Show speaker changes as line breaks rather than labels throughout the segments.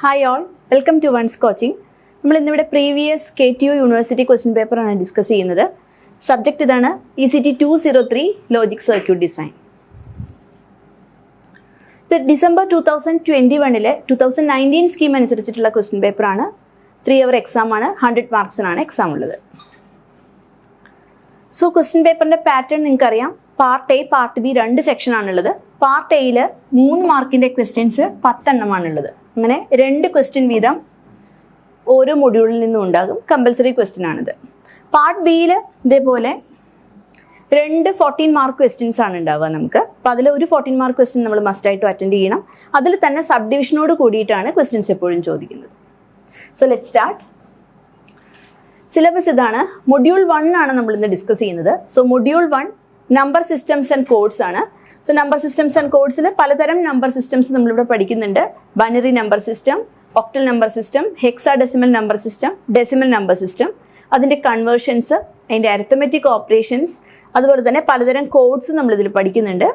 Hi all, welcome to One's Coaching. നമ്മൾ ഇന്നിവിടെ previous KTU university question പേപ്പറാണ് discuss ചെയ്യുന്നത്. സബ്ജക്റ്റ് ഇതാണ് ECT 203 ലോജിക് സർക്യൂട്ട് ഡിസൈൻ. ഇത് ഡിസംബർ 2021 2019 സ്കീം അനുസരിച്ചിട്ടുള്ള ക്വസ്റ്റ്യൻ പേപ്പറാണ്. 3 hour എക്സാം ആണ്, 100 മാർക്സിനാണ് എക്സാം ഉള്ളത്. സോ ക്വസ്റ്റ്യൻ പേപ്പറിൻ്റെ പാറ്റേൺ നിങ്ങൾക്കറിയാം. പാർട്ട് എ പാർട്ട് ബി രണ്ട് സെക്ഷൻ ആണുള്ളത്. പാർട്ട് എയിൽ 3 മാർക്കിൻ്റെ ക്വസ്റ്റ്യൻസ് 10 എണ്ണമാണുള്ളത്. അങ്ങനെ 2 ക്വസ്റ്റ്യൻ വീതം ഓരോ മൊഡ്യൂളിൽ നിന്നും ഉണ്ടാകും. കമ്പൽസറി ക്വസ്റ്റ്യൻ ആണിത്. പാർട്ട് ബിയിൽ ഇതേപോലെ 2 14 മാർക്ക് ക്വസ്റ്റ്യൻസ് ആണ് ഉണ്ടാവുക നമുക്ക്. അപ്പോൾ അതിൽ ഒരു 14 മാർക്ക് ക്വസ്റ്റ്യൻ നമ്മൾ മസ്റ്റായിട്ടും അറ്റൻഡ് ചെയ്യണം. അതിൽ തന്നെ സബ് ഡിവിഷനോട് കൂടിയിട്ടാണ് ക്വസ്റ്റ്യൻസ് എപ്പോഴും ചോദിക്കുന്നത്. So let start. സിലബസ് ഇതാണ്. മൊഡ്യൂൾ 1 ആണ് നമ്മൾ ഇന്ന് ഡിസ്കസ് ചെയ്യുന്നത്. So module 1 number systems and codes ആണ്. സോ നമ്പർ സിസ്റ്റംസ് ആൻഡ് കോഡ്സിൽ പലതരം നമ്പർ സിസ്റ്റംസ് നമ്മളിവിടെ പഠിക്കുന്നുണ്ട്. Binary number system, octal number system, hexadecimal number system, decimal number system, അതിൻ്റെ കൺവേർഷൻസ്, അതിൻ്റെ അരിത്തമെറ്റിക് ഓപ്പറേഷൻസ്, അതുപോലെ തന്നെ പലതരം കോഡ്സ് നമ്മളിതിൽ പഠിക്കുന്നുണ്ട്.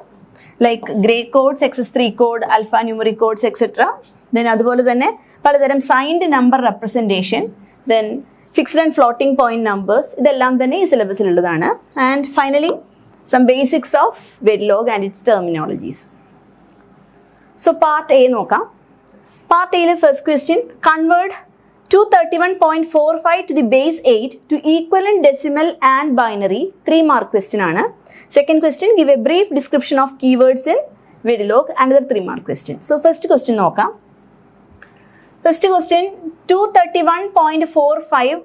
Like grade codes, XS3 code, alpha numeric codes etcetera. Then അതുപോലെ തന്നെ പലതരം signed number representation, then fixed and floating point numbers, ഇതെല്ലാം തന്നെ ഈ സിലബസിലുള്ളതാണ്. And finally some basics of Verilog and its terminologies. So part A നോക്കാം. Part A first question, convert 231.45 to the base 8 to equivalent decimal and binary. 3 mark question ആണ്. Second question, give a brief description of keywords in Verilog. Another 3 mark question. So first question നോക്കാം. First question, 231.45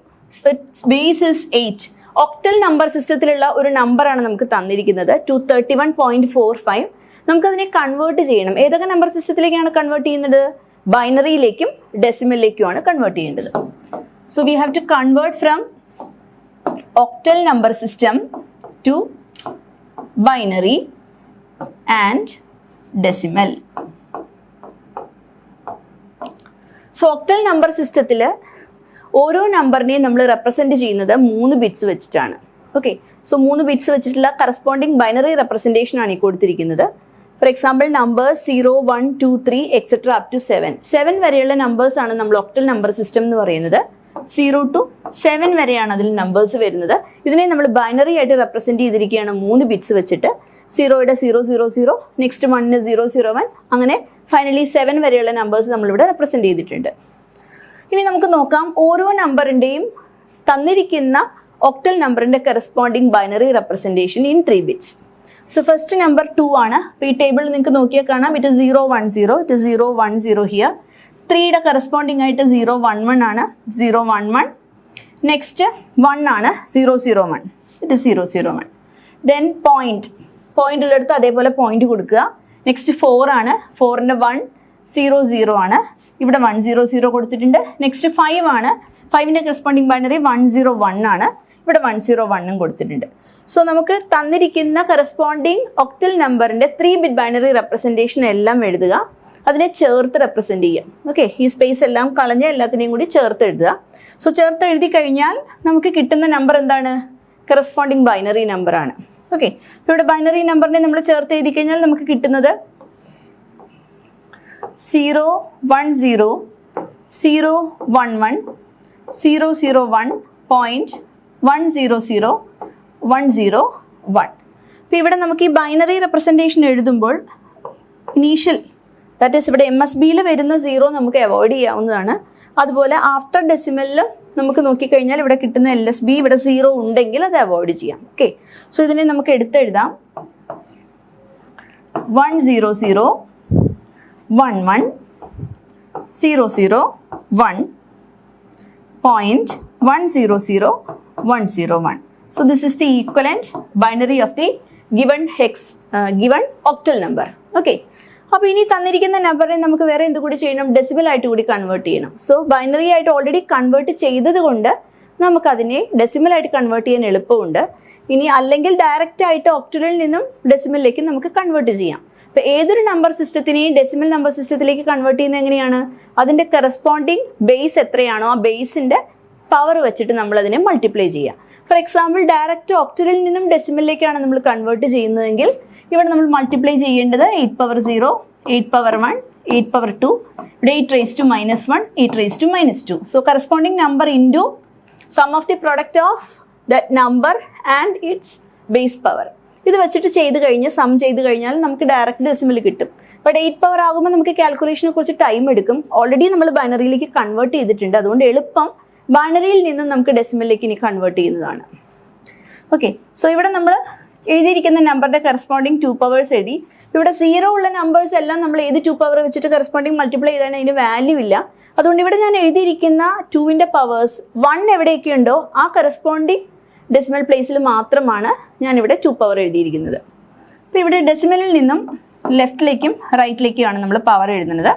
its base is 8. Octal number സിസ്റ്റത്തിലുള്ള ഒരു നമ്പറാണ് നമുക്ക് തന്നിരിക്കുന്നത് 231.45. നമുക്കതിനെ convert ചെയ്യണം. ഏതൊക്കെ നമ്പർ സിസ്റ്റത്തിലേക്കാണ് കൺവേർട്ട് ചെയ്യുന്നത്? ബൈനറിയിലേക്കും ഡെസിമലിലേക്കുമാണ് കൺവേർട്ട് ചെയ്യേണ്ടത്. So we have to convert from octal number system to binary and decimal. So octal number സിസ്റ്റത്തിൽ ഓരോ നമ്പറിനെയും നമ്മൾ റെപ്രസെൻറ്റ് ചെയ്യുന്നത് 3 ബിറ്റ്സ് വെച്ചിട്ടാണ്. ഓക്കെ, സോ 3 ബിറ്റ്സ് വെച്ചിട്ടുള്ള കറസ്പോണ്ടിങ് ബൈനറി റെപ്രസെൻറ്റേഷൻ ആണ് ഈ കൊടുത്തിരിക്കുന്നത്. For example numbers 0, 1, 2, 3 etcetera up to 7 വരെയുള്ള നമ്പേഴ്സാണ് നമ്മൾ ഒക്ടൽ നമ്പർ സിസ്റ്റം എന്ന് പറയുന്നത്. 0 to 7 വരെയാണ് അതിൽ നമ്പേഴ്സ് വരുന്നത്. ഇതിനെ നമ്മൾ ബൈനറി ആയിട്ട് റെപ്രസെൻറ്റ് ചെയ്തിരിക്കുകയാണ് 3 ബിറ്റ്സ് വെച്ചിട്ട്. 0യുടെ 000, നെക്സ്റ്റ് 1 001, അങ്ങനെ ഫൈനലി 7 വരെയുള്ള നമ്പേഴ്സ് നമ്മളിവിടെ റെപ്രസെൻറ്റ് ചെയ്തിട്ടുണ്ട്. ഇനി നമുക്ക് നോക്കാം ഓരോ നമ്പറിൻ്റെയും തന്നിരിക്കുന്ന ഒക്ടൽ നമ്പറിൻ്റെ corresponding binary representation in 3 bits. So first number 2 ആണ്. അപ്പോൾ ഈ ടേബിളിൽ നിങ്ങൾക്ക് നോക്കിയാൽ കാണാം ഇറ്റ് 010, ഇറ്റ് 010 ഹിയർ. 3യുടെ കറസ്പോണ്ടിങ് ആയിട്ട് 011 ആണ്, 011. നെക്സ്റ്റ് 1 ആണ്, 001, ഇറ്റ് 001. ദെൻ പോയിന്റ് ഉള്ളിടത്ത് അതേപോലെ പോയിന്റ് കൊടുക്കുക. നെക്സ്റ്റ് 4 ആണ്, 4ൻ്റെ 100 ആണ്, ഇവിടെ 100 കൊടുത്തിട്ടുണ്ട്. നെക്സ്റ്റ് 5 ആണ്, 5ൻ്റെ കറസ്പോണ്ടിങ് ബൈനറി 101 ആണ്, ഇവിടെ 101 കൊടുത്തിട്ടുണ്ട്. സോ നമുക്ക് തന്നിരിക്കുന്ന കറസ്പോണ്ടിങ് ഒക്ടൽ നമ്പറിൻ്റെ 3 ബിറ്റ് ബൈനറി റെപ്രസെൻറ്റേഷൻ എല്ലാം എഴുതുക, അതിനെ ചേർത്ത് റെപ്രസെൻറ്റ് ചെയ്യുക. ഓക്കെ, ഈ സ്പേസ് എല്ലാം കളഞ്ഞ് എല്ലാത്തിനെയും കൂടി ചേർത്ത് എഴുതുക. സോ ചേർത്ത് എഴുതി കഴിഞ്ഞാൽ നമുക്ക് കിട്ടുന്ന നമ്പർ എന്താണ്? കറസ്പോണ്ടിങ് ബൈനറി നമ്പറാണ്. ഓക്കെ, ഇവിടെ ബൈനറി നമ്പറിനെ നമ്മൾ ചേർത്ത് എഴുതി കഴിഞ്ഞാൽ നമുക്ക് കിട്ടുന്നത് 010, 011, 001.100.101. അപ്പോൾ ഇവിടെ നമുക്ക് ഈ ബൈനറി റെപ്രസെൻറ്റേഷൻ എഴുതുമ്പോൾ ഇനീഷ്യൽ ദാറ്റ് ഈസ് ഇവിടെ MSBയിൽ വരുന്ന 0 നമുക്ക് അവോയ്ഡ് ചെയ്യാവുന്നതാണ്. അതുപോലെ ആഫ്റ്റർ ഡെസിമലിലും നമുക്ക് നോക്കിക്കഴിഞ്ഞാൽ ഇവിടെ കിട്ടുന്ന LSB ഇവിടെ 0 ഉണ്ടെങ്കിൽ അത് അവോയ്ഡ് ചെയ്യാം. ഓക്കെ, സോ ഇതിനെ നമുക്ക് എടുത്തെഴുതാം 100, 11, 001.100.101. So this is the equivalent binary of the given octal number. Okay. അപ്പോൾ ഇനി തന്നിരിക്കുന്ന നമ്പറിനെ നമുക്ക് വേറെ എന്ത് കൂടി ചെയ്യണം? ഡെസിമൽ ആയിട്ട് കൂടി കൺവേർട്ട് ചെയ്യണം. സോ ബൈനറി ആയിട്ട് ഓൾറെഡി കൺവേർട്ട് ചെയ്തത് കൊണ്ട് നമുക്കതിനെ ഡെസിമൽ ആയിട്ട് കൺവേർട്ട് ചെയ്യാൻ എളുപ്പമുണ്ട്. ഇനി അല്ലെങ്കിൽ ഡയറക്റ്റ് ആയിട്ട് ഒക്ടലിൽ നിന്നും ഡെസിമലിലേക്ക് നമുക്ക് കൺവേർട്ട് ചെയ്യാം. അപ്പോൾ ഏതൊരു നമ്പർ സിസ്റ്റത്തിനെയും ഡെസിമൽ നമ്പർ സിസ്റ്റത്തിലേക്ക് കൺവേർട്ട് ചെയ്യുന്നത് എങ്ങനെയാണ്? അതിൻ്റെ കറസ്പോണ്ടിങ് ബേസ് എത്രയാണോ ആ ബേസിൻ്റെ പവർ വെച്ചിട്ട് നമ്മൾ അതിനെ മൾട്ടിപ്ലൈ ചെയ്യുക. ഫോർ എക്സാമ്പിൾ ഡയറക്റ്റ് ഒക്ടലിൽ നിന്നും ഡെസിമലിലേക്കാണ് നമ്മൾ കൺവേർട്ട് ചെയ്യുന്നതെങ്കിൽ ഇവിടെ നമ്മൾ മൾട്ടിപ്ലൈ ചെയ്യേണ്ടത് 8 power 0, 8 power 1, 8 power 2, ഇവിടെ 8 raised to minus 1, 8 raised to minus 2. So corresponding number into sum of the product of that number and its base power. ഇത് വെച്ചിട്ട് ചെയ്ത് കഴിഞ്ഞ് സം ചെയ്ത് കഴിഞ്ഞാൽ നമുക്ക് ഡയറക്റ്റ് ഡെസിമൽ കിട്ടും. ബട്ട് 8 പവർ ആകുമ്പോൾ നമുക്ക് കാൽക്കുലേഷനെ കുറച്ച് ടൈം എടുക്കും. ഓൾറെഡി നമ്മൾ ബൈനറിയിലേക്ക് കൺവേർട്ട് ചെയ്തിട്ടുണ്ട്. അതുകൊണ്ട് എളുപ്പം ബൈനറിയിൽ നിന്നും നമുക്ക് ഡെസിമലിലേക്ക് ഇനി കൺവേർട്ട് ചെയ്യുന്നതാണ്. ഓക്കെ, സോ ഇവിടെ നമ്മൾ എഴുതിയിരിക്കുന്ന നമ്പറിന്റെ കറസ്പോണ്ടിങ് 2 പവേഴ്സ് എഴുതി. ഇവിടെ 0 ഉള്ള നമ്പേഴ്സ് എല്ലാം നമ്മൾ ഏത് 2 പവർ വെച്ചിട്ട് കറസ്പോണ്ടിങ് മൾട്ടിപ്ലൈ ചെയ്താൽ അതിന് വാല്യൂ ഇല്ല. അതുകൊണ്ട് ഇവിടെ ഞാൻ എഴുതിയിരിക്കുന്ന 2ന്റെ പവേഴ്സ് 1 എവിടെയൊക്കെ ഉണ്ടോ ആ കറസ്പോണ്ടിങ് ഡെസിമൽ പ്ലേസിൽ മാത്രമാണ് ഞാനിവിടെ 2 പവർ എഴുതിയിരിക്കുന്നത്. അപ്പോൾ ഇവിടെ ഡെസിമലിൽ നിന്നും ലെഫ്റ്റിലേക്കും റൈറ്റിലേക്കുമാണ് നമ്മൾ പവർ എഴുതുന്നത്.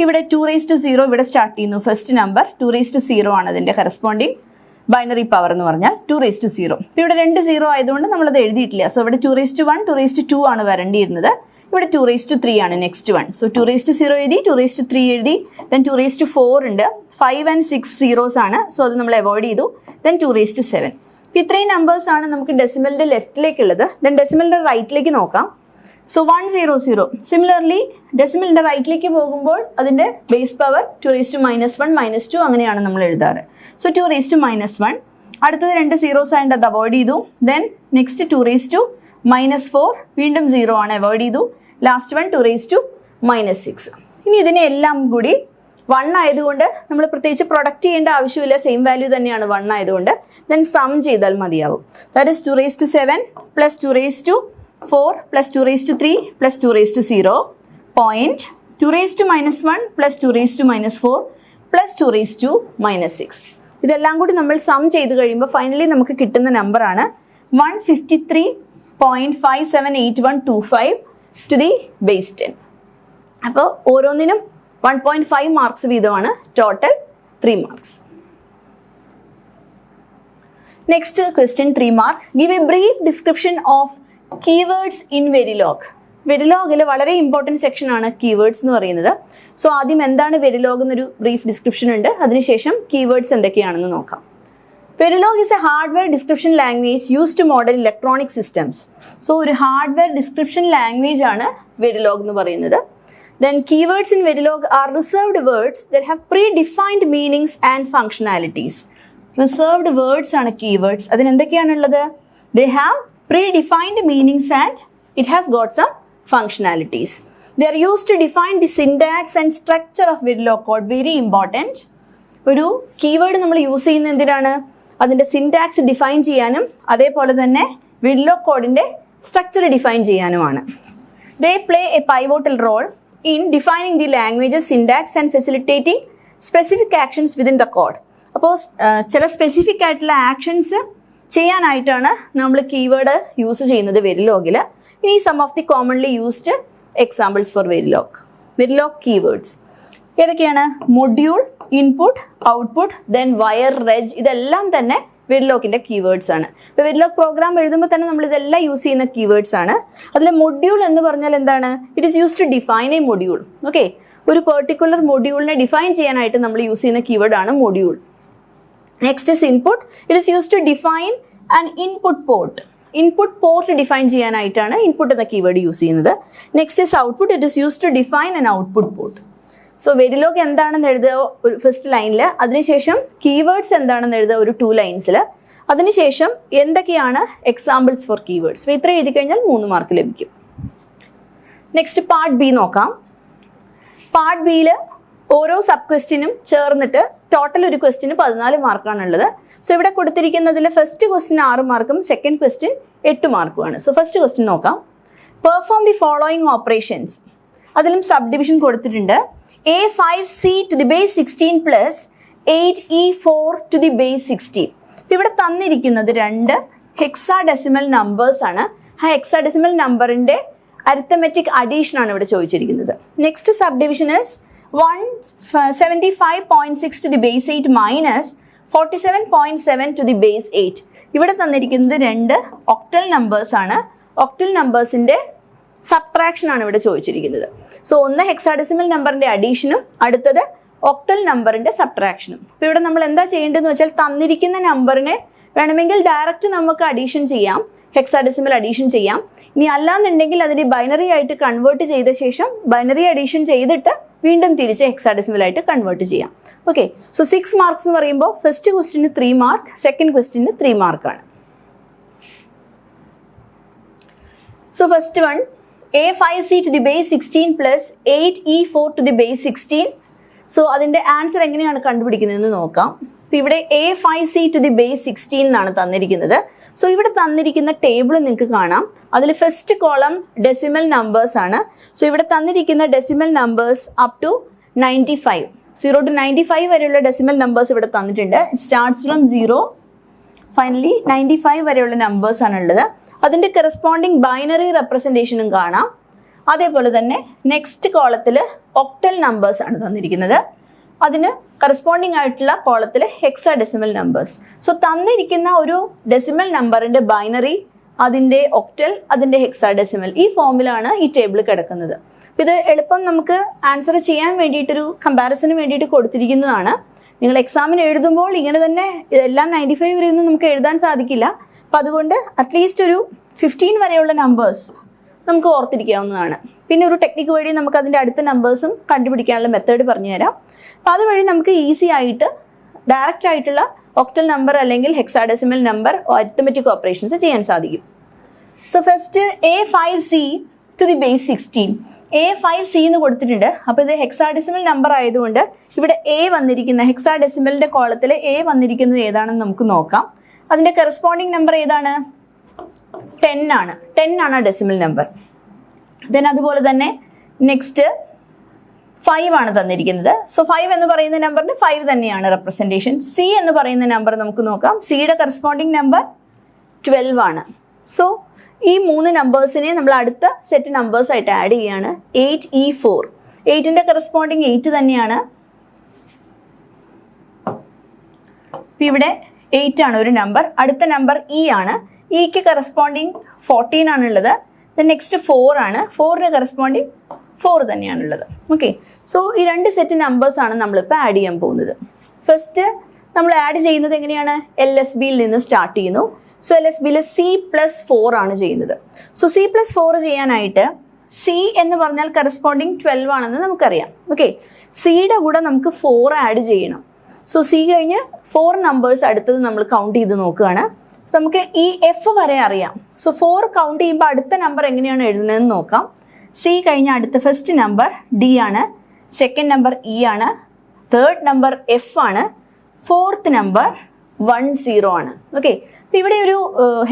ഇവിടെ 2 raised to 0 ഇവിടെ സ്റ്റാർട്ട് ചെയ്യുന്നു. ഫസ്റ്റ് നമ്പർ 2 raised to 0 ആണ് അതിൻ്റെ കറസ്പോണ്ടിങ് ബൈനറി പവർ എന്ന് പറഞ്ഞാൽ 2 raised to 0. ഇവിടെ 2 0 ആയതുകൊണ്ട് നമ്മളത് എഴുതിയിട്ടില്ല. സോ ഇവിടെ 2 raised to 1, 2 raised to 2 ആണ് വരേണ്ടിയിരുന്നത്. ഇവിടെ 2 raised to 3 ആണ് next one. So 2 raised to 0 എഴുതി, 2 raised to 3 എഴുതി, ദെൻ 2 raised to 4 ഉണ്ട്. 5 and 6 സീറോസ് ആണ്. സോ അത് നമ്മൾ അവോയ്ഡ് ചെയ്തു. Then 2 raised to 7. ഇത്രയും നമ്പേഴ്സ് ആണ് നമുക്ക് ഡെസിമലിന്റെ ലെഫ്റ്റിലേക്കുള്ളത്. ദെൻ ഡെസിമലിന്റെ റൈറ്റിലേക്ക് നോക്കാം. സോ 1 0 0. സിമിലർലി ഡെസിമലിന്റെ റൈറ്റിലേക്ക് പോകുമ്പോൾ അതിന്റെ base power 2 raised to minus 1 minus 2 അങ്ങനെയാണ് നമ്മൾ എഴുതാറ്. So 2 raised to minus 1. അടുത്തത് 2 സീറോസ് ആയിട്ട് അത് അവോയ്ഡ് ചെയ്തു. Then next 2 raised to minus 4 വീണ്ടും 0 ആണ്, അവോയ്ഡ് ചെയ്തു. Last one 2 raised to minus 6. ഇനി ഇതിനെ എല്ലാം കൂടി 1 ആയതുകൊണ്ട് നമ്മൾ പ്രത്യേകിച്ച് പ്രൊഡക്റ്റ് ചെയ്യേണ്ട ആവശ്യമില്ല, സെയിം വാല്യൂ തന്നെയാണ് 1 ആയതുകൊണ്ട്. ദെൻ സം ചെയ്താൽ മതിയാവും. That is 2 raised to 7 plus 2 raised to 4 plus 2 raised to 3 plus 2 raised to 0 point 2 raised to minus 1 plus 2 raised to minus 4 plus 2 raised to minus 6. ഇതെല്ലാം കൂടി നമ്മൾ സം ചെയ്ത് കഴിയുമ്പോൾ ഫൈനലി നമുക്ക് കിട്ടുന്ന നമ്പറാണ് 153.578125 ടു ദി ബേസ് 10. അപ്പോൾ ഓരോന്നിനും 1.5 മാർക്സ് വീതമാണ്, total 3 marks. Next question 3 mark. Give a brief description of keywords in Verilog. വെരിലോഗിൽ വളരെ ഇമ്പോർട്ടൻറ്റ് സെക്ഷൻ ആണ് കീവേഡ്സ് എന്ന് പറയുന്നത്. സോ ആദ്യം എന്താണ് വെരിലോഗ് എന്നൊരു ബ്രീഫ് ഡിസ്ക്രിപ്ഷൻ ഉണ്ട്, അതിനുശേഷം കീവേഡ്സ് എന്തൊക്കെയാണെന്ന് നോക്കാം. Verilog is A hardware description language use two model electronic systems. So ഒരു ഹാർഡ്വെയർ ഡിസ്ക്രിപ്ഷൻ ലാംഗ്വേജ് ആണ് വെരിലോഗ് എന്ന് പറയുന്നത്. Then keywords in Verilog are reserved words that have predefined meanings and functionalities. Reserved words are keywords. അതിന് എന്തൊക്കെയാണുള്ളത്? They have predefined meanings and it has got some functionalities. They are used to define the syntax and structure of Verilog code. Very important. ഒരു keyword നമ്മൾ use ചെയ്യുന്നത് എന്തിനാണ്? അതിൻ്റെ syntax define ചെയ്യാനും അതേപോലെ തന്നെ Verilog കോഡിൻ്റെ സ്ട്രക്ചർ ഡിഫൈൻ ചെയ്യാനുമാണ്. They play a pivotal role in defining the language's syntax and facilitating specific actions within the code. അപ്പോൾ ചില സ്പെസിഫിക് ആയിട്ടുള്ള ആക്ഷൻസ് ചെയ്യാനായിട്ടാണ് നമ്മൾ കീവേഡ് യൂസ് ചെയ്യുന്നത് വെരിലോഗിൽ. ഇനി some of the commonly used examples for Verilog. Verilog keywords ഏതൊക്കെയാണ്? Module, input, output, then wire, reg, ഇതെല്ലാം തന്നെ വെരിലോഗിൻ്റെ കീവേഡ്സ് ആണ്. ഇപ്പോൾ വെരിലോഗ് പ്രോഗ്രാം എഴുതുമ്പോൾ തന്നെ നമ്മൾ ഇതെല്ലാം യൂസ് ചെയ്യുന്ന കീവേഡ്സ് ആണ്. അതിൽ മൊഡ്യൂൾ എന്ന് പറഞ്ഞാൽ എന്താണ്? It is use to define a module. Okay, ഒരു പെർട്ടിക്കുലർ മൊഡ്യൂളിനെ ഡിഫൈൻ ചെയ്യാനായിട്ട് നമ്മൾ യൂസ് ചെയ്യുന്ന കീവേഡാണ് module. Next is input. It is use to define an input port. Input port define ചെയ്യാനായിട്ടാണ് ഇൻപുട്ട് എന്ന കീവേഡ് യൂസ് ചെയ്യുന്നത്. Next is output. It is use to define an output port. So Verilog എന്താണെന്ന് എഴുതുക ഒരു first ലൈനിൽ, അതിനുശേഷം keywords എന്താണെന്ന് എഴുതുക ഒരു 2 ലൈൻസിൽ, അതിനുശേഷം എന്തൊക്കെയാണ് എക്സാമ്പിൾസ് ഫോർ കീവേഡ്സ്. അപ്പോൾ ഇത്ര എഴുതി കഴിഞ്ഞാൽ 3 മാർക്ക് ലഭിക്കും. നെക്സ്റ്റ് പാർട്ട് ബി നോക്കാം. പാർട്ട് ബിയിൽ ഓരോ സബ് ക്വസ്റ്റ്യനും ചേർന്നിട്ട് ടോട്ടൽ ഒരു ക്വസ്റ്റ്യന് 14 മാർക്കാണുള്ളത്. സോ ഇവിടെ കൊടുത്തിരിക്കുന്നതിൽ ഫസ്റ്റ് ക്വസ്റ്റ്യൻ 6 മാർക്കും സെക്കൻഡ് ക്വസ്റ്റ്യൻ 8 മാർക്കുമാണ്. സോ ഫസ്റ്റ് ക്വസ്റ്റ്യൻ നോക്കാം. Perform the following operations. അതിലും സബ് ഡിവിഷൻ കൊടുത്തിട്ടുണ്ട്. A5C to the base 16 plus 8E4 to the base 16. ഇവിടെ തന്നിരിക്കുന്നത് 2 ഹെക്സാഡെസിമൽ നമ്പേഴ്സ് ആണ്. ആ ഹെക്സാഡെസിമൽ നമ്പറിന്റെ അരിത്തമെറ്റിക് അഡീഷൻ ആണ് ഇവിടെ ചോദിച്ചിരിക്കുന്നത്. Next sub division is 175.6 to the base 8 minus 47.7 to the base 8. ഇവിടെ തന്നിരിക്കുന്നത് 2 ഒക്ടൽ നമ്പേഴ്സ് ആണ്. ഒക്ടൽ നമ്പേഴ്സിന്റെ സബ്ട്രാക്ഷൻ ആണ് ഇവിടെ ചോദിച്ചിരിക്കുന്നത്. സോ ഒന്ന് ഹെക്സാഡെസിമൽ നമ്പറിന്റെ അഡീഷനും അടുത്തത് ഒക്ടൽ നമ്പറിന്റെ സബ്ട്രാക്ഷനും. അപ്പോൾ ഇവിടെ നമ്മൾ എന്താ ചെയ്യേണ്ടതെന്ന് വെച്ചാൽ തന്നിരിക്കുന്ന നമ്പറിനെ വേണമെങ്കിൽ ഡയറക്റ്റ് നമുക്ക് അഡീഷൻ ചെയ്യാം, ഹെക്സാഡെസിമൽ അഡീഷൻ ചെയ്യാം. ഇനി അല്ലാന്നുണ്ടെങ്കിൽ അതിനെ ബൈനറി ആയിട്ട് കൺവേർട്ട് ചെയ്ത ശേഷം ബൈനറി അഡീഷൻ ചെയ്തിട്ട് വീണ്ടും തിരിച്ച് ഹെക്സാഡെസിമലായിട്ട് കൺവേർട്ട് ചെയ്യാം. ഓക്കെ, സോ 6 മാർക്സ് എന്ന് പറയുമ്പോൾ ഫസ്റ്റ് ക്വസ്റ്റിന് 3 മാർക്ക്, സെക്കൻഡ് ക്വസ്റ്റിന് 3 മാർക്കാണ്. So first one, A5C to the base 16 plus 8E4 to the base 16. So അതിൻ്റെ ആൻസർ എങ്ങനെയാണ് കണ്ടുപിടിക്കുന്നതെന്ന് നോക്കാം. അപ്പോൾ ഇവിടെ A5C to the base 16 എന്നാണ് തന്നിരിക്കുന്നത്. സോ ഇവിടെ തന്നിരിക്കുന്ന ടേബിൾ നിങ്ങൾക്ക് കാണാം. അതിൽ ഫസ്റ്റ് കോളം ഡെസിമൽ നമ്പേഴ്സ് ആണ്. സോ ഇവിടെ തന്നിരിക്കുന്ന decimal numbers up to 95, 0 to 95 വരെയുള്ള ഡെസിമൽ നമ്പേഴ്സ് ഇവിടെ തന്നിട്ടുണ്ട്. സ്റ്റാർട്ട്സ് ഫ്രം 0, ഫൈനലി 95 വരെയുള്ള നമ്പേഴ്സ് ആണുള്ളത്. അതിൻ്റെ കറസ്പോണ്ടിങ് ബൈനറി റെപ്രസെൻറ്റേഷനും കാണാം. അതേപോലെ തന്നെ നെക്സ്റ്റ് കോളത്തിൽ ഒക്ടൽ നമ്പേഴ്സ് ആണ് തന്നിരിക്കുന്നത്. അതിന് കറസ്പോണ്ടിങ് ആയിട്ടുള്ള കോളത്തിൽ ഹെക്സാഡെസിമൽ നമ്പേഴ്സ്. സോ തന്നിരിക്കുന്ന ഒരു ഡെസിമൽ നമ്പറിൻ്റെ ബൈനറി, അതിൻ്റെ ഒക്ടൽ, അതിൻ്റെ ഹെക്സാഡെസിമൽ, ഈ ഫോമിലാണ് ഈ ടേബിൾ കിടക്കുന്നത്. ഇത് എളുപ്പം നമുക്ക് ആൻസർ ചെയ്യാൻ വേണ്ടിയിട്ടൊരു കമ്പാരിസന് വേണ്ടിയിട്ട് കൊടുത്തിരിക്കുന്നതാണ്. നിങ്ങൾ എക്സാമിന് എഴുതുമ്പോൾ ഇങ്ങനെ തന്നെ ഇതെല്ലാം 95 വരെയൊന്നും നമുക്ക് എഴുതാൻ സാധിക്കില്ല. അപ്പം അതുകൊണ്ട് അറ്റ്ലീസ്റ്റ് ഒരു 15 വരെയുള്ള നമ്പേഴ്സ് നമുക്ക് ഓർത്തിരിക്കാവുന്നതാണ്. പിന്നെ ഒരു ടെക്നിക്ക് വഴി നമുക്ക് അതിൻ്റെ അടുത്ത നമ്പേഴ്സും കണ്ടുപിടിക്കാനുള്ള മെത്തേഡ് പറഞ്ഞു തരാം. അപ്പോൾ അതുവഴി നമുക്ക് ഈസി ആയിട്ട് ഡയറക്റ്റ് ആയിട്ടുള്ള ഒക്ടൽ നമ്പർ അല്ലെങ്കിൽ ഹെക്സാഡെസിമൽ നമ്പർ അരിത്തമെറ്റിക് ഓപ്പറേഷൻസ് ചെയ്യാൻ സാധിക്കും. So first A5C to the base 16. A5C എന്ന് കൊടുത്തിട്ടുണ്ട്. അപ്പോൾ ഇത് ഹെക്സാഡെസിമൽ നമ്പർ ആയതുകൊണ്ട് ഇവിടെ A വന്നിരിക്കുന്ന ഹെക്സാഡെസിമലിൻ്റെ കോളത്തിൽ A വന്നിരിക്കുന്നത് ഏതാണെന്ന് നമുക്ക് നോക്കാം. അതിൻ്റെ കറസ്പോണ്ടിങ് നമ്പർ ഏതാണ്? 10 ആണ്. 10 ആണ് ഡെസിമൽ നമ്പർ. ദെൻ അതുപോലെ തന്നെ നെക്സ്റ്റ് 5 ആണ് തന്നിരിക്കുന്നത്. സോ 5 എന്ന് പറയുന്ന നമ്പറിന് 5 തന്നെയാണ് റെപ്രസെൻറ്റേഷൻ. C എന്ന് പറയുന്ന നമ്പർ നമുക്ക് നോക്കാം. സിയുടെ കറസ്പോണ്ടിങ് നമ്പർ 12 ആണ്. സോ ഈ 3 നമ്പേഴ്സിനെ നമ്മൾ അടുത്ത സെറ്റ് നമ്പേഴ്സ് ആയിട്ട് ആഡ് ചെയ്യുകയാണ്. 8E4. 8ൻ്റെ കറസ്പോണ്ടിങ് 8 തന്നെയാണ്. ഇവിടെ 8 ആണ് ഒരു നമ്പർ. അടുത്ത നമ്പർ E ആണ്. ഇക്ക് കറസ്പോണ്ടിങ് 14 ആണുള്ളത്. നെക്സ്റ്റ് 4 ആണ്. 4ന് കറസ്പോണ്ടിങ് 4 തന്നെയാണുള്ളത്. ഓക്കെ, സോ ഈ 2 സെറ്റ് നമ്പേഴ്സാണ് നമ്മളിപ്പോൾ ആഡ് ചെയ്യാൻ പോകുന്നത്. ഫസ്റ്റ് നമ്മൾ ആഡ് ചെയ്യുന്നത് എങ്ങനെയാണ്? LSBയിൽ നിന്ന് സ്റ്റാർട്ട് ചെയ്യുന്നു. സോ LSBയിൽ C+4 ആണ് ചെയ്യുന്നത്. സോ C+4 ചെയ്യാനായിട്ട് C എന്ന് പറഞ്ഞാൽ കറസ്പോണ്ടിങ് 12 ആണെന്ന് നമുക്കറിയാം. ഓക്കെ, സിയുടെ കൂടെ നമുക്ക് 4 ആഡ് ചെയ്യണം. സോ C കഴിഞ്ഞ് 4 നമ്പേഴ്സ് അടുത്തത് നമ്മൾ കൗണ്ട് ചെയ്ത് നോക്കുകയാണ്. സോ നമുക്ക് ഈ F വരെ അറിയാം. സോ 4 കൗണ്ട് ചെയ്യുമ്പോൾ അടുത്ത നമ്പർ എങ്ങനെയാണ് എഴുതുന്നതെന്ന് നോക്കാം. C കഴിഞ്ഞ അടുത്ത ഫസ്റ്റ് നമ്പർ D ആണ്, സെക്കൻഡ് നമ്പർ E ആണ്, തേർഡ് നമ്പർ F ആണ്, ഫോർത്ത് നമ്പർ 10 ആണ്. ഓക്കെ, അപ്പോൾ ഇവിടെ ഒരു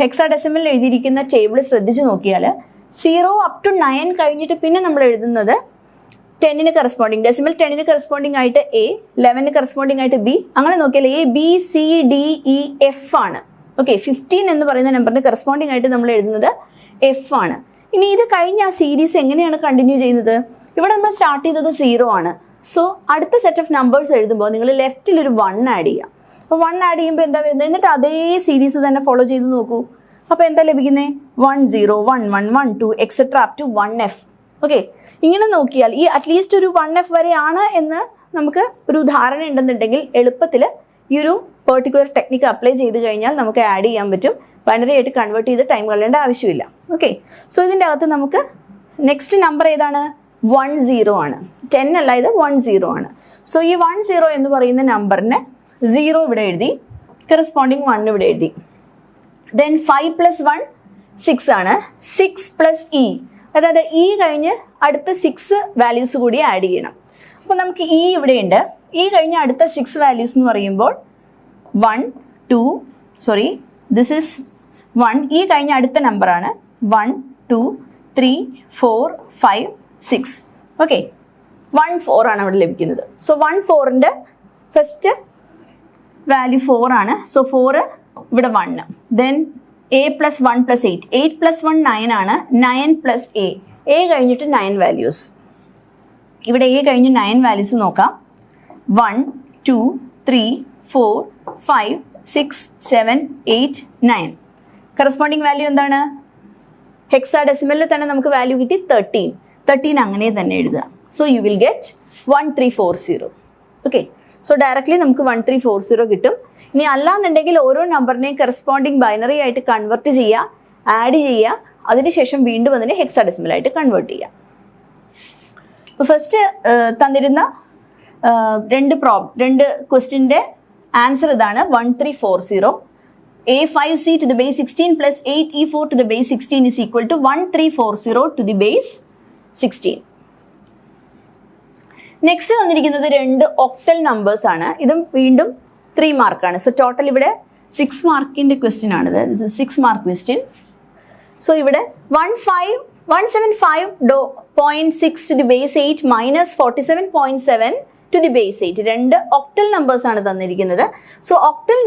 ഹെക്സാഡെസിമൽ എഴുതിയിരിക്കുന്ന ടേബിൾ ശ്രദ്ധിച്ച് നോക്കിയാൽ 0 up to 9 കഴിഞ്ഞിട്ട് പിന്നെ നമ്മൾ എഴുതുന്നത് 10ന് കറസ്പോണ്ടിങ്, ഡെസിമൽ 10ന് കറസ്പോണ്ടിങ് ആയിട്ട് A, 11ന് കറസ്പോണ്ടിങ് ആയിട്ട് B, അങ്ങനെ നോക്കിയാൽ A, B, C, D, E, F ആണ്. ഓക്കെ, 15 എന്ന് പറയുന്ന നമ്പറിന് കറസ്പോണ്ടിങ് ആയിട്ട് നമ്മൾ എഴുതുന്നത് F ആണ്. ഇനി ഇത് കഴിഞ്ഞ ആ സീരീസ് എങ്ങനെയാണ് കണ്ടിന്യൂ ചെയ്യുന്നത്? ഇവിടെ നമ്മൾ സ്റ്റാർട്ട് ചെയ്തത് 0 ആണ്. സോ അടുത്ത സെറ്റ് ഓഫ് നമ്പേഴ്സ് എഴുതുമ്പോൾ നിങ്ങൾ ലെഫ്റ്റിൽ ഒരു 1 ആഡ് ചെയ്യുക. അപ്പോൾ 1 ആഡ് ചെയ്യുമ്പോൾ എന്താ വരുന്നത്? എന്നിട്ട് അതേ സീരീസ് തന്നെ ഫോളോ ചെയ്ത് നോക്കൂ. അപ്പോൾ എന്താ ലഭിക്കുന്നത്? 1 0 1 1 1 2 etcetera up to 1F. Okay, ഇങ്ങനെ നോക്കിയാൽ ഈ അറ്റ്ലീസ്റ്റ് ഒരു 1F വരെയാണ് എന്ന് നമുക്ക് ഒരു ധാരണ ഉണ്ടെന്നുണ്ടെങ്കിൽ എളുപ്പത്തിൽ ഈ ഒരു പെർട്ടിക്കുലർ ടെക്നിക്ക് അപ്ലൈ ചെയ്ത് കഴിഞ്ഞാൽ നമുക്ക് ആഡ് ചെയ്യാൻ പറ്റും. ബൈനറി ആയിട്ട് കൺവേർട്ട് ചെയ്ത് ടൈം കളയേണ്ട ആവശ്യമില്ല. ഓക്കെ, സോ ഇതിൻ്റെ അകത്ത് നമുക്ക് നെക്സ്റ്റ് നമ്പർ ഏതാണ്? 10 ആണ്. 10 അല്ല, ഇത് 10 ആണ്. സോ ഈ 10 എന്ന് പറയുന്ന നമ്പറിന് 0 ഇവിടെ എഴുതി, കറസ്പോണ്ടിങ് 1 ഇവിടെ എഴുതി. ദെൻ 5 + 1 6 ആണ്. 6 + E, അതായത് E കഴിഞ്ഞ് അടുത്ത 6 വാല്യൂസ് കൂടി ആഡ് ചെയ്യണം. അപ്പോൾ നമുക്ക് E ഇവിടെയുണ്ട്. E കഴിഞ്ഞ് അടുത്ത 6 വാല്യൂസ് എന്ന് പറയുമ്പോൾ 1 2 സോറി ദിസ് ഈസ് 1. E കഴിഞ്ഞ അടുത്ത നമ്പറാണ് 1 2 3 4 5 6. ഓക്കെ, 1 4 ആണ് അവിടെ ലഭിക്കുന്നത്. സോ 1 4ൻ്റെ ഫസ്റ്റ് വാല്യൂ 4 ആണ്. സോ 4 ഇവിടെ 1. Then A + 1 + 8. 8 + 1 9 ആണ്. 9 + A. A കഴിഞ്ഞിട്ട് 9 വാല്യൂസ്. ഇവിടെ A കഴിഞ്ഞ് 9 വാല്യൂസ് നോക്കാം. 1 2 3 4 5 6 7 8 9. കറസ്പോണ്ടിങ് വാല്യൂ എന്താണ്? ഹെക്സാഡെസിമലിൽ തന്നെ നമുക്ക് വാല്യൂ കിട്ടി 13. 13 അങ്ങനെ തന്നെ എഴുതുക. So you will get 1340. Okay, so directly നമുക്ക് 1340 കിട്ടും. ഇനി അല്ലാന്നുണ്ടെങ്കിൽ ഓരോ നമ്പറിനെയും കറസ്പോണ്ടിങ് ബൈനറി ആയിട്ട് കൺവേർട്ട് ചെയ്യുക, ആഡ് ചെയ്യുക, അതിനുശേഷം വീണ്ടും അതിനെ ഹെക്സാഡെസിമലായിട്ട് കൺവേർട്ട് ചെയ്യുക. ഫസ്റ്റ് തന്നിരുന്ന രണ്ട് ക്വസ്റ്റ്യൻ്റെ ആൻസർ ഇതാണ് 1340. A5C to the base 16 plus 8E4 to the base 16 is equal to 1340 to the base 16. Next തന്നിരിക്കുന്നത് 2 ഒക്ടൽ നമ്പേഴ്സ് ആണ്. ഇതും വീണ്ടും 3 മാർക്കാണ്. സോ ടോട്ടൽ ഇവിടെ 6 മാർക്കിൻ്റെ ക്വസ്റ്റ്യൻ ആണിത്. 6 മാർക്ക് ക്വസ്റ്റ്യൻ. സോ ഇവിടെ 175.6 to the base 8 minus 47.7 to the base 8. 2 octal numbers ആണ് തന്നിരിക്കുന്നത്. സോ ഒക്ടൽ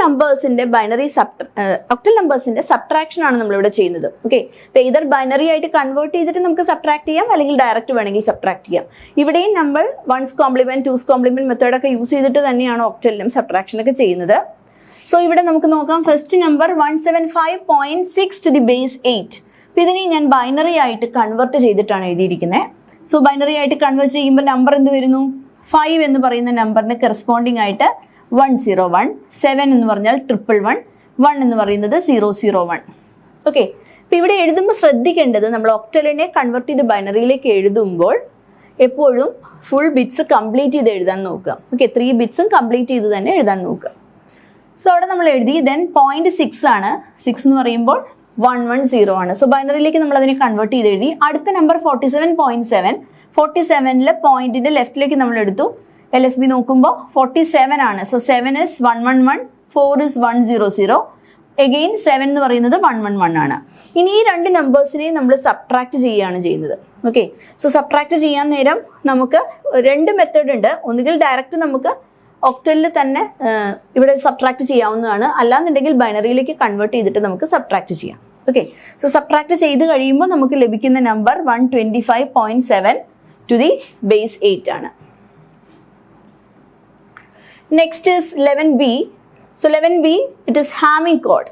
നമ്പേഴ്സിന്റെ സബ്ട്രാക്ഷൻ ആണ് നമ്മളിവിടെ ചെയ്യുന്നത്. ഓക്കെ, അപ്പോൾ ഇതർ ബൈനറി ആയിട്ട് കൺവേർട്ട് ചെയ്തിട്ട് നമുക്ക് സബ്ട്രാക്ട് ചെയ്യാം, അല്ലെങ്കിൽ ഡയറക്റ്റ് വേണമെങ്കിൽ സബ്ട്രാക്ട് ചെയ്യാം. ഇവിടെയും നമ്മൾ 1's complement 2's complement മെത്തേഡൊക്കെ use ചെയ്തിട്ട് തന്നെയാണ് ഒക്ടലിനും സബ്ട്രാക്ഷനൊക്കെ ചെയ്യുന്നത്. സോ ഇവിടെ നമുക്ക് നോക്കാം. First number 175.6 to the base 8. അപ്പോൾ ഇതിനെ ഞാൻ ബൈനറി ആയിട്ട് കൺവേർട്ട് ചെയ്തിട്ടാണ് എഴുതിയിരിക്കുന്നത്. സോ ബൈനറി ആയിട്ട് കൺവേർട്ട് ചെയ്യുമ്പോൾ നമ്പർ എന്ത് വരുന്നു? 5 എന്ന് പറയുന്ന നമ്പറിന് കറസ്പോണ്ടിങ് ആയിട്ട് 101, 7 എന്ന് പറഞ്ഞാൽ 111, 1 എന്ന് പറയുന്നത് 001. ഓക്കെ, അപ്പോൾ ഇവിടെ എഴുതുമ്പോൾ ശ്രദ്ധിക്കേണ്ടത്, നമ്മൾ ഒക്ടലിനെ കൺവേർട്ട് ചെയ്ത് ബൈനറിയിലേക്ക് എഴുതുമ്പോൾ എപ്പോഴും ഫുൾ ബിറ്റ്സ് കംപ്ലീറ്റ് ചെയ്ത് എഴുതാൻ നോക്കുക. ഓക്കെ, 3 ബിറ്റ്സും കംപ്ലീറ്റ് ചെയ്ത് തന്നെ എഴുതാൻ നോക്കുക. സോ അവിടെ നമ്മൾ എഴുതി. ദെൻ 0.6 ആണ്. 6 എന്ന് പറയുമ്പോൾ 110 ആണ്. സോ ബൈനറിയിലേക്ക് നമ്മൾ അതിനെ കൺവേർട്ട് ചെയ്ത് എഴുതി. അടുത്ത നമ്പർ 47.7. 47ലെ പോയിന്റിന്റെ ലെഫ്റ്റിലേക്ക് നമ്മൾ എടുത്തു. LSB നോക്കുമ്പോൾ 47 ആണ്. So 7 is 111, 4 is 100. എഗെയിൻ 7 എന്ന് പറയുന്നത് 111 ആണ്. ഇനി ഈ 2 നമ്പേഴ്സിനെയും നമ്മൾ സബ്ട്രാക്ട് ചെയ്യുകയാണ് ചെയ്യുന്നത്. ഓക്കെ, സോ സബ്ട്രാക്ട് ചെയ്യാൻ നേരം നമുക്ക് 2 മെത്തേഡ് ഉണ്ട്. ഒന്നുകിൽ ഡയറക്റ്റ് നമുക്ക് ഒക്ടലിൽ തന്നെ ഇവിടെ സബ്ട്രാക്ട് ചെയ്യാവുന്നതാണ്, അല്ലാന്നുണ്ടെങ്കിൽ ബൈനറിയിലേക്ക് കൺവേർട്ട് ചെയ്തിട്ട് നമുക്ക് സബ്ട്രാക്ട് ചെയ്യാം. ഓക്കെ, സോ സബ്ട്രാക്ട് ചെയ്ത് കഴിയുമ്പോൾ നമുക്ക് ലഭിക്കുന്ന നമ്പർ 125.7 to the base 8 ആണ്. Next is 11B. So 11B, it is Hamming code.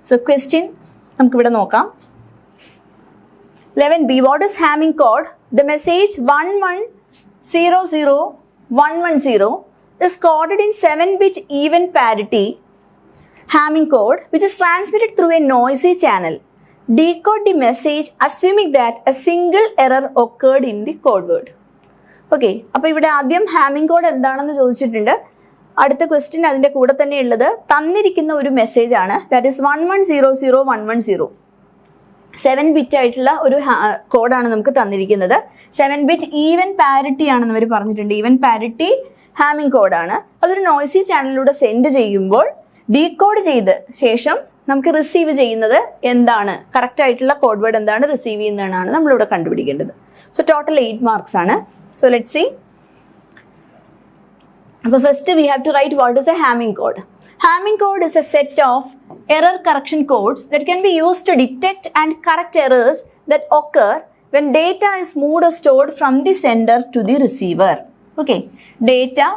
So question നമുക്കിവിടെ നോക്കാം. 11B, what is Hamming code? The message 1100110 is coded in 7-bit even parity Hamming code, which is transmitted through a noisy channel. Decode the message assuming that a single error occurred in the code word. Okay, അപ്പോൾ ഇവിടെ ആദ്യം Hamming code എന്താണെന്ന് ചോദിച്ചിട്ടുണ്ട്. അടുത്ത question അതിൻ്റെ കൂടെ തന്നെ ഉള്ളത് തന്നിരിക്കുന്ന ഒരു മെസ്സേജ് ആണ്. That is 1100110. 7 ബിറ്റ് ആയിട്ടുള്ള ഒരു കോഡാണ് നമുക്ക് തന്നിരിക്കുന്നത്. 7 ബിറ്റ് ഈവൻ പാരിറ്റി ആണെന്ന് അവർ പറഞ്ഞിട്ടുണ്ട്. ഈവൻ പാരിറ്റി ഹാമിംഗ് കോഡാണ്. അതൊരു നോയ്സി ചാനലിലൂടെ സെൻഡ് ചെയ്യുമ്പോൾ ഡീകോഡ് ചെയ്ത് ശേഷം നമുക്ക് റിസീവ് ചെയ്യുന്നത് എന്താണ്, കറക്റ്റ് ആയിട്ടുള്ള കോഡ് വേർഡ് എന്താണ് റിസീവ് ചെയ്യുന്നതാണ് നമ്മളിവിടെ കണ്ടുപിടിക്കേണ്ടത്. സോ ടോട്ടൽ 8 മാർക്സ് ആണ്. So let's see. അപ്പോൾ first we have to write what is a Hamming code. Hamming code is a set of error correction codes that can be used to detect and correct errors that occur when data is moved or stored from the sender to the receiver. Okay, data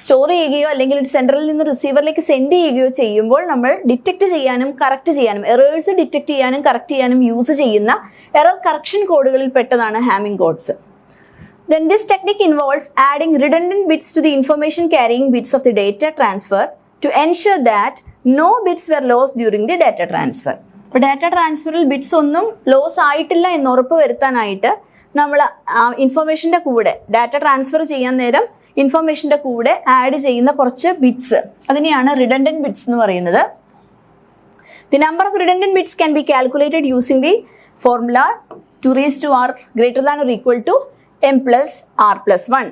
store ചെയ്യുകയോ അല്ലെങ്കിൽ സെൻറ്ററിൽ നിന്ന് റിസീവറിലേക്ക് send ചെയ്യുകയോ ചെയ്യുമ്പോൾ നമ്മൾ detect ചെയ്യാനും correct ചെയ്യാനും errors detect ചെയ്യാനും കറക്റ്റ് ചെയ്യാനും യൂസ് ചെയ്യുന്ന എറർ കറക്ഷൻ കോഡുകളിൽ പെട്ടതാണ് hamming codes. Then this technique involves adding redundant bits to the information carrying bits of the data transfer to ensure that no bits were lost during the data transfer. ഇപ്പോൾ data ട്രാൻസ്ഫറിൽ bits ഒന്നും loss ആയിട്ടില്ല എന്ന് ഉറപ്പ് വരുത്താനായിട്ട് നമ്മൾ ഇൻഫർമേഷൻ്റെ കൂടെ data transfer ചെയ്യാൻ നേരം ഇൻഫർമേഷൻ്റെ കൂടെ ആഡ് ചെയ്യുന്ന കുറച്ച് ബിറ്റ്സ്, അതിനെയാണ് റിഡൻഡന്റ് ബിറ്റ്സ് എന്ന് പറയുന്നത്. The number of redundant bits can be calculated using the formula 2 raised to r greater than or equal to m plus r plus 1,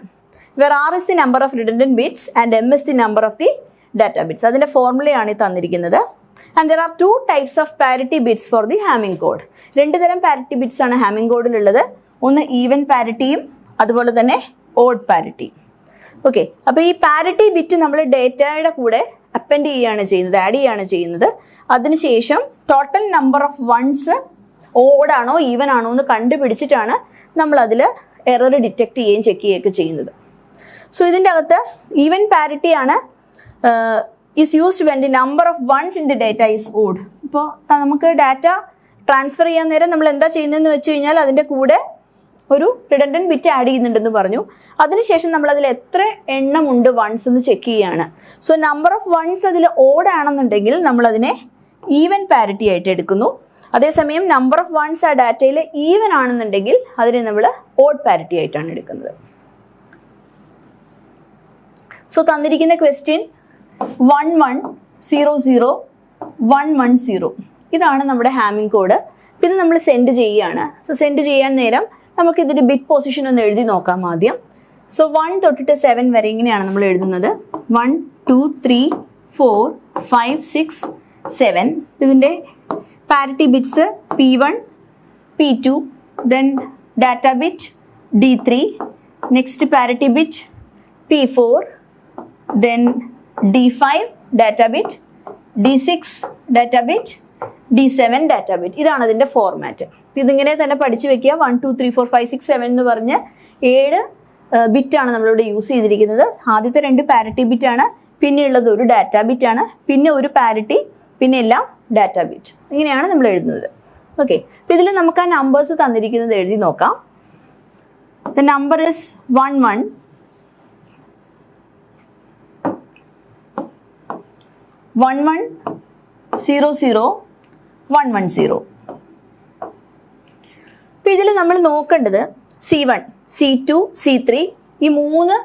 where r is the number of redundant bits and m is the number of the data bits. അതിൻ്റെ ഫോർമുലയാണ് ഈ തന്നിരിക്കുന്നത്. And there are 2 types of parity bits for the Hamming code. 2 തരം parity bits ആണ് Hamming കോഡിലുള്ളത്. ഒന്ന് even പാരിറ്റിയും അതുപോലെ തന്നെ odd parity. Okay, അപ്പോൾ ഈ പാരിറ്റി ബിറ്റ് നമ്മൾ ഡേറ്റയുടെ കൂടെ അപ്പൻഡ് ചെയ്യുകയാണ് ചെയ്യുന്നത്, ആഡ് ചെയ്യുകയാണ് ചെയ്യുന്നത്. അതിനുശേഷം ടോട്ടൽ നമ്പർ ഓഫ് വൺസ് ഓഡാണോ ഈവൻ ആണോ എന്ന് കണ്ടുപിടിച്ചിട്ടാണ് നമ്മളതിൽ എറർ ഡിറ്റക്ട് ചെയ്യുകയും ചെക്ക് ചെയ്യുകയൊക്കെ ചെയ്യുന്നത്. സോ ഇതിൻ്റെ അകത്ത് ഈവൻ പാരിറ്റി ആണ് is used when the number of ones in the data is odd. ഇപ്പോൾ നമുക്ക് ഡാറ്റ ട്രാൻസ്ഫർ ചെയ്യാൻ നേരം നമ്മൾ എന്താ ചെയ്യുന്നതെന്ന് വെച്ച് കഴിഞ്ഞാൽ അതിൻ്റെ കൂടെ ഒരു റിഡൻഡന്റ് ബിറ്റ് ആഡ് ചെയ്യുന്നുണ്ടെന്ന് പറഞ്ഞു. അതിനുശേഷം നമ്മൾ അതിൽ എത്ര എണ്ണമുണ്ട് വൺസ് എന്ന് ചെക്ക് ചെയ്യുകയാണ്. സോ നമ്പർ ഓഫ് വൺസ് അതിൽ ഓഡ് ആണെന്നുണ്ടെങ്കിൽ നമ്മളതിനെ ഈവൻ പാരിറ്റി ആയിട്ട് എടുക്കുന്നു. അതേസമയം നമ്പർ ഓഫ് വൺസ് ആ ഡാറ്റയിൽ ഈവൻ ആണെന്നുണ്ടെങ്കിൽ അതിനെ നമ്മൾ ഓഡ് പാരിറ്റി ആയിട്ടാണ് എടുക്കുന്നത്. സോ തന്നിരിക്കുന്ന ക്വസ്റ്റ്യൻ 11001110 ഇതാണ് നമ്മുടെ ഹാമിംഗ് കോഡ്. ഇത് നമ്മൾ സെൻഡ് ചെയ്യുകയാണ്. സോ സെൻഡ് ചെയ്യാൻ നേരം നമുക്ക് ഇതിൻ്റെ ബിറ്റ് പൊസിഷൻ ഒന്ന് എഴുതി നോക്കാം ആദ്യം. സോ 1 തൊട്ടിട്ട് 7 വരെ ഇങ്ങനെയാണ് നമ്മൾ എഴുതുന്നത്. 1 2 3 4 5 6 7. ഇതിൻ്റെ parity bits P1 P2 then data bit D3, next parity bit P4, then D5 data bit, D6 data bit, D7 data bit. ഇതാണ് അതിൻ്റെ ഫോർമാറ്റ്. ഇതിങ്ങനെ തന്നെ പഠിച്ചു വെക്കുക. 1 2 3 4 5 6 7 എന്ന് പറഞ്ഞ് 7 ബിറ്റാണ് നമ്മളിവിടെ യൂസ് ചെയ്തിരിക്കുന്നത്. ആദ്യത്തെ 2 പാരിറ്റി ബിറ്റാണ്, പിന്നെ ഉള്ളത് ഒരു ഡാറ്റ ബിറ്റാണ്, പിന്നെ ഒരു പാരിറ്റി, പിന്നെ എല്ലാം ഡാറ്റ ബിറ്റ്. ഇങ്ങനെയാണ് നമ്മൾ എഴുതുന്നത്. ഓക്കെ, അപ്പോൾ ഇതിൽ നമുക്ക് ആ നമ്പേഴ്സ് തന്നിരിക്കുന്നത് എഴുതി നോക്കാം. The number is 11 1100 110. അപ്പോൾ ഇതിൽ നമ്മൾ നോക്കേണ്ടത് C1 C2 C3 ഈ 3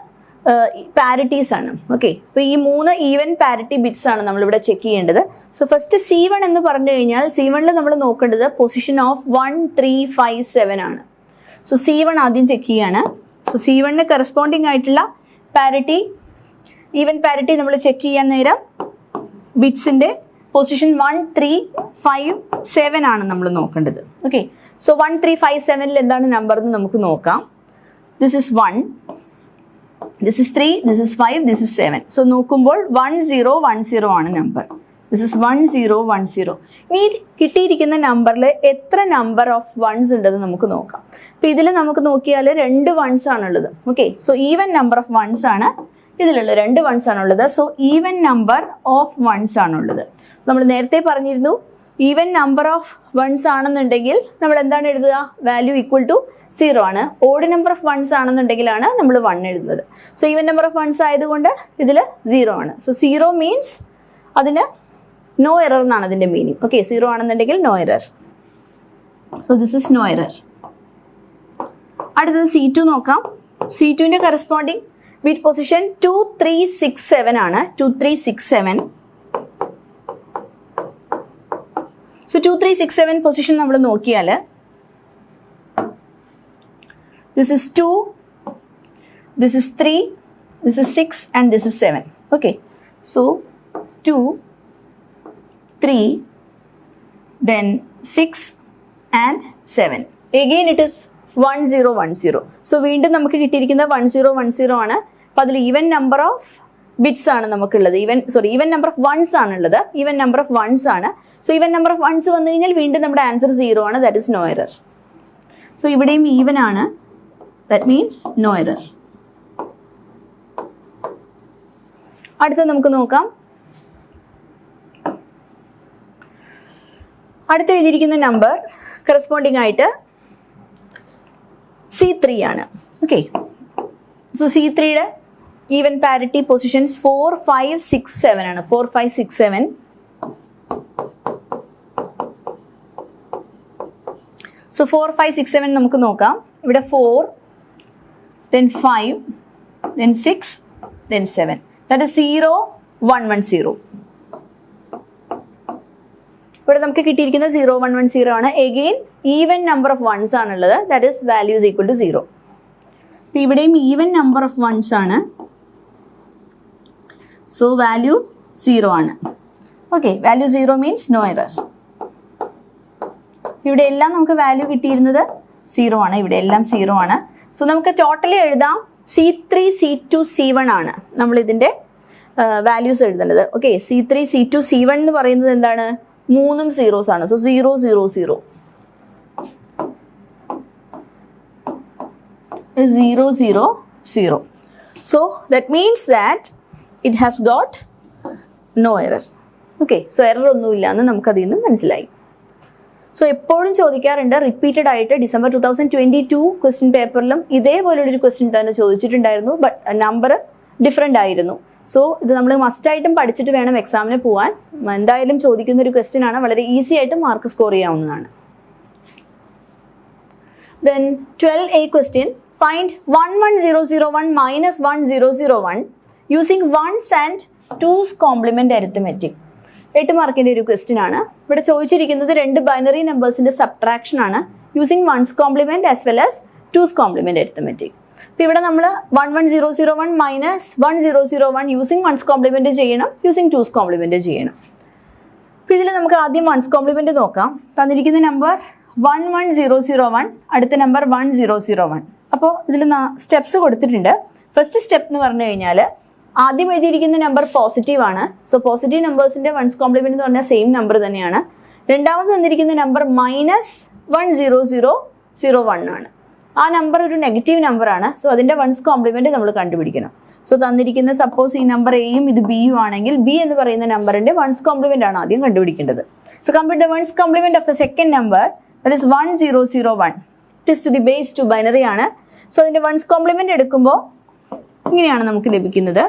പാരിറ്റീസ് ആണ്. ഓക്കെ, അപ്പോൾ ഈ 3 ഈവൻ പാരിറ്റി ബിറ്റ്സ് ആണ് നമ്മളിവിടെ ചെക്ക് ചെയ്യേണ്ടത്. സോ ഫസ്റ്റ് C1 എന്ന് പറഞ്ഞു കഴിഞ്ഞാൽ C1ൽ നമ്മൾ നോക്കേണ്ടത് പൊസിഷൻ ഓഫ് 1 3 5 7 ആണ്. സോ C1 ആദ്യം ചെക്ക് ചെയ്യാണ്. സോ C1ന് കറസ്പോണ്ടിങ് ആയിട്ടുള്ള പാരിറ്റി, ഈവൻ പാരിറ്റി നമ്മൾ ചെക്ക് ചെയ്യാൻ നേരം ബിറ്റ്സിൻ്റെ പൊസിഷൻ 1 3 5 7 ആണ് നമ്മൾ നോക്കേണ്ടത്. ഓക്കെ, സോ 1 3 5 7ൽ എന്താണ് നമ്പർ എന്ന് നമുക്ക് നോക്കാം. This is 1, this is 3, this is 5, this is 7. So നോക്കുമ്പോൾ 1010 ആണ് നമ്പർ. This is 1010. ഇനി കിട്ടിയിരിക്കുന്ന നമ്പറിൽ എത്ര നമ്പർ ഓഫ് വൺസ് ഉണ്ടെന്ന് നമുക്ക് നോക്കാം. അപ്പോൾ ഇതിൽ നമുക്ക് നോക്കിയാൽ 2 വൺസ് ആണുള്ളത്. Okay, so even number of ones ആണ് ഇതിലുള്ള 2 വൺസ് ആണുള്ളത്. So even number of ones ആണുള്ളത്. നമ്മൾ നേരത്തെ പറഞ്ഞിരുന്നു ഈവൻ നമ്പർ ഓഫ് വൺസ് ആണെന്നുണ്ടെങ്കിൽ നമ്മൾ എന്താണ് എഴുതുക? വാല്യൂ ഈക്വൽ ടു 0 ആണ്. ഓഡ് നമ്പർ ഓഫ് വൺസ് ആണെന്നുണ്ടെങ്കിലാണ് നമ്മൾ 1 എഴുതുന്നത്. So even number of ones ആയതുകൊണ്ട് ഇതിൽ 0 ആണ്. സോ 0 മീൻസ് അതിന് നോ എറർ എന്നാണ് അതിൻ്റെ മീനിങ്. ഓക്കെ, 0 ആണെന്നുണ്ടെങ്കിൽ no error. So this is no error. അടുത്തത് C2 നോക്കാം. C2ൻ്റെ കറസ്പോണ്ടിങ് ബിറ്റ് പൊസിഷൻ 2 3 6 7 ആണ്. 2 3 6 7. സോ 2 3 6 7 പൊസിഷൻ നമ്മൾ നോക്കിയാൽ this is 2, this is 3, this is 6 and this is 7. Okay, so 2 3 then 6 and 7. Again it is 1010. So വീണ്ടും നമുക്ക് കിട്ടിയിരിക്കുന്നത് 1010 ആണ്. അപ്പോൾ അതിൽ ഈവൻ നമ്പർ ഓഫ് ബിറ്റ്സ് ആണ് നമുക്കുള്ളത്. ഈവൻ നമ്പർ ഓഫ് വൺസ് ആണുള്ളത്. ഈവൻ നമ്പർ ഓഫ് വൺസ് ആണ്. So even number of ones വന്നു കഴിഞ്ഞാൽ വീണ്ടും നമ്മുടെ ആൻസർ 0 ആണ്. That is no error. So ഇവിടെയും ഈവൻ ആണ്. That means no error. അടുത്ത നമുക്ക് നോക്കാം. അടുത്ത എഴുതിയിരിക്കുന്ന നമ്പർ കറസ്പോണ്ടിങ് ആയിട്ട് C3 ആണ്. ഓക്കെ, സോ C3യുടെ ഈവൻ പാരിറ്റി പൊസിഷൻസ് 4 5 6 7 ആണ്. 4 5 6 7. സോ 4 5 6 7 നമുക്ക് നോക്കാം. ഇവിടെ 4 then 5 then 6 then 7. that is 0 1 1 0. ഇവിടെ നമുക്ക് കിട്ടിയിരിക്കുന്നത് 0 1 1 0 ആണ്. Again even number of ones ആണുള്ളത്. That is value is equal to 0. അപ്പോൾ ഇവിടെയും ഈവൻ നമ്പർ ഓഫ് വൺസ് ആണ്. സോ വാല്യൂ 0 ആണ്. Okay, value 0 means no error. ഇവിടെ എല്ലാം നമുക്ക് വാല്യൂ കിട്ടിയിരുന്നത് 0 ആണ്. ഇവിടെ എല്ലാം 0 ആണ്. സോ നമുക്ക് ടോട്ടലി എഴുതാം. C3 C2 C1 ആണ് നമ്മൾ ഇതിൻ്റെ വാല്യൂസ് എഴുതേണ്ടത്. ഓക്കെ, C3 C2 C1 എന്ന് പറയുന്നത് എന്താണ്? 3 സീറോസ് ആണ്. So 0 0 0 0 0 0. So that means that it has got no error. Okay, so error ഒന്നുമില്ല എന്ന് നമുക്കതിൽ നിന്ന് മനസ്സിലായി. സോ എപ്പോഴും ചോദിക്കാറുണ്ട്, റിപ്പീറ്റഡ് ആയിട്ട് ഡിസംബർ 2022 ക്വസ്റ്റ്യൻ പേപ്പറിലും ഇതേപോലുള്ളൊരു ക്വസ്റ്റ്യൻ തന്നെ ചോദിച്ചിട്ടുണ്ടായിരുന്നു. ബട്ട് നമ്പർ ഡിഫറെൻ്റ് ആയിരുന്നു. സോ ഇത് നമ്മൾ മസ്റ്റായിട്ടും പഠിച്ചിട്ട് വേണം എക്സാമിന് പോകാൻ. എന്തായാലും ചോദിക്കുന്ന ഒരു ക്വസ്റ്റ്യൻ ആണ്, വളരെ ഈസി ആയിട്ട് മാർക്ക് സ്കോർ ചെയ്യാവുന്നതാണ്. Then 12A question, find 11001 minus 1001 using ones and twos complement arithmetic. 8 മാർക്കിന്റെ ഒരു ക്വസ്റ്റ്യൻ ആണ്. ഇവിടെ ചോദിച്ചിരിക്കുന്നത് രണ്ട് ബൈനറി നമ്പേഴ്സിന്റെ സബ്ട്രാക്ഷൻ ആണ് using one's complement as well as two's complement arithmetic. അപ്പോൾ ഇവിടെ നമ്മൾ 11001 മൈനസ് 1001 യൂസിങ് വൺസ് കോംപ്ലിമെന്റ് ചെയ്യണം, യൂസിങ് ടൂസ് കോംപ്ലിമെന്റ് ചെയ്യണം. അപ്പോൾ ഇതിൽ നമുക്ക് ആദ്യം വൺസ് കോംപ്ലിമെന്റ് നോക്കാം. തന്നിരിക്കുന്ന നമ്പർ 11001, അടുത്ത നമ്പർ 1001. അപ്പോൾ ഇതിൽ സ്റ്റെപ്സ് കൊടുത്തിട്ടുണ്ട്. ഫസ്റ്റ് സ്റ്റെപ്പ് എന്ന് പറഞ്ഞു കഴിഞ്ഞാൽ ആദ്യം എഴുതിയിരിക്കുന്ന നമ്പർ പോസിറ്റീവ് ആണ്. സോ പോസിറ്റീവ് നമ്പേഴ്സിന്റെ വൺസ് കോംപ്ലിമെന്റ് എന്ന് പറഞ്ഞാൽ സെയിം നമ്പർ തന്നെയാണ്. രണ്ടാമത് തന്നിരിക്കുന്ന നമ്പർ -10001 ആണ്. ആ നമ്പർ ഒരു നെഗറ്റീവ് നമ്പർ ആണ്. സോ അതിന്റെ വൺസ് കോംപ്ലിമെന്റ് നമ്മൾ കണ്ടുപിടിക്കണം. സോ തന്നിരിക്കുന്ന സപ്പോസ് ഈ നമ്പർ എയും ഇത് ബിയും ആണെങ്കിൽ ബി എന്ന് പറയുന്ന നമ്പറിന്റെ വൺസ് കോംപ്ലിമെന്റ് ആണ് ആദ്യം കണ്ടുപിടിക്കേണ്ടത്. So compute the one's complement of the second number, that is 1001. It is to the base 2 binary ആണ്. സോ അതിന്റെ വൺസ് കോംപ്ലിമെന്റ് എടുക്കുമ്പോൾ ഇങ്ങനെയാണ് നമുക്ക് ലഭിക്കുന്നത്.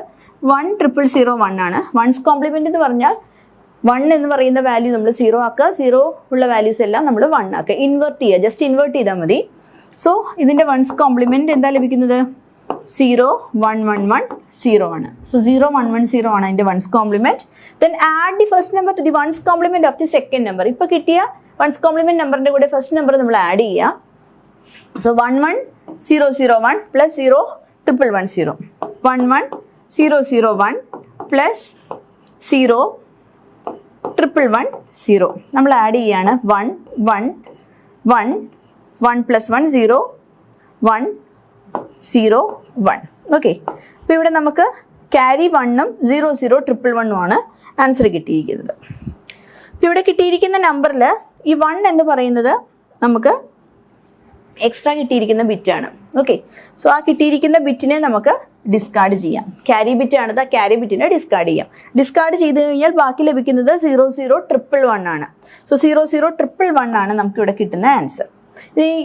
1001 ആണ്. വൺസ് കോംപ്ലിമെന്റ് എന്ന് പറഞ്ഞാൽ 1 എന്ന് പറയുന്ന വാല്യൂ നമ്മൾ 0 ആക്കുക, 0 ഉള്ള വാല്യൂസ് എല്ലാം നമ്മൾ 1 ആക്കുക. ഇൻവേർട്ട് ചെയ്യുക, ജസ്റ്റ് ഇൻവേർട്ട് ചെയ്താൽ മതി. സോ ഇതിന്റെ വൺസ് കോംപ്ലിമെന്റ് എന്താ ലഭിക്കുന്നത്? 01110 ആണ്. സോ 0110 ആണ് അതിന്റെ one's complement. Then add the first number to the one's complement of the second number. ഇപ്പൊ കിട്ടിയ വൺസ് കോംപ്ലിമെന്റ് നമ്പറിന്റെ കൂടെ ഫസ്റ്റ് നമ്പർ നമ്മൾ ആഡ് ചെയ്യുക. സോ 11001 പ്ലസ് 01110, 11001 പ്ലസ് 01110 നമ്മൾ ആഡ് ചെയ്യാണ്. 1 1 1 1 പ്ലസ് 1 0 1 0 1. ഓക്കെ, അപ്പോൾ ഇവിടെ നമുക്ക് ക്യാരി 1ഉം 0 0 111 ആണ് ആൻസർ കിട്ടിയിരിക്കുന്നത്. അപ്പോൾ ഇവിടെ കിട്ടിയിരിക്കുന്ന നമ്പറിൽ ഈ 1 എന്ന് പറയുന്നത് നമുക്ക് എക്സ്ട്രാ കിട്ടിയിരിക്കുന്ന ബിറ്റാണ്. ഓക്കെ, സോ ആ കിട്ടിയിരിക്കുന്ന ബിറ്റിനെ നമുക്ക് ഡിസ്കാർഡ് ചെയ്യാം. ക്യാരി ബിറ്റ് ആണ്, ആ ക്യാരി ബിറ്റിനെ ഡിസ്കാർഡ് ചെയ്യാം. ഡിസ്കാർഡ് ചെയ്ത് കഴിഞ്ഞാൽ ബാക്കി ലഭിക്കുന്നത് 0 0 111 ആണ്. സോ 0 0 111 ആണ് നമുക്ക് ഇവിടെ കിട്ടുന്ന ആൻസർ.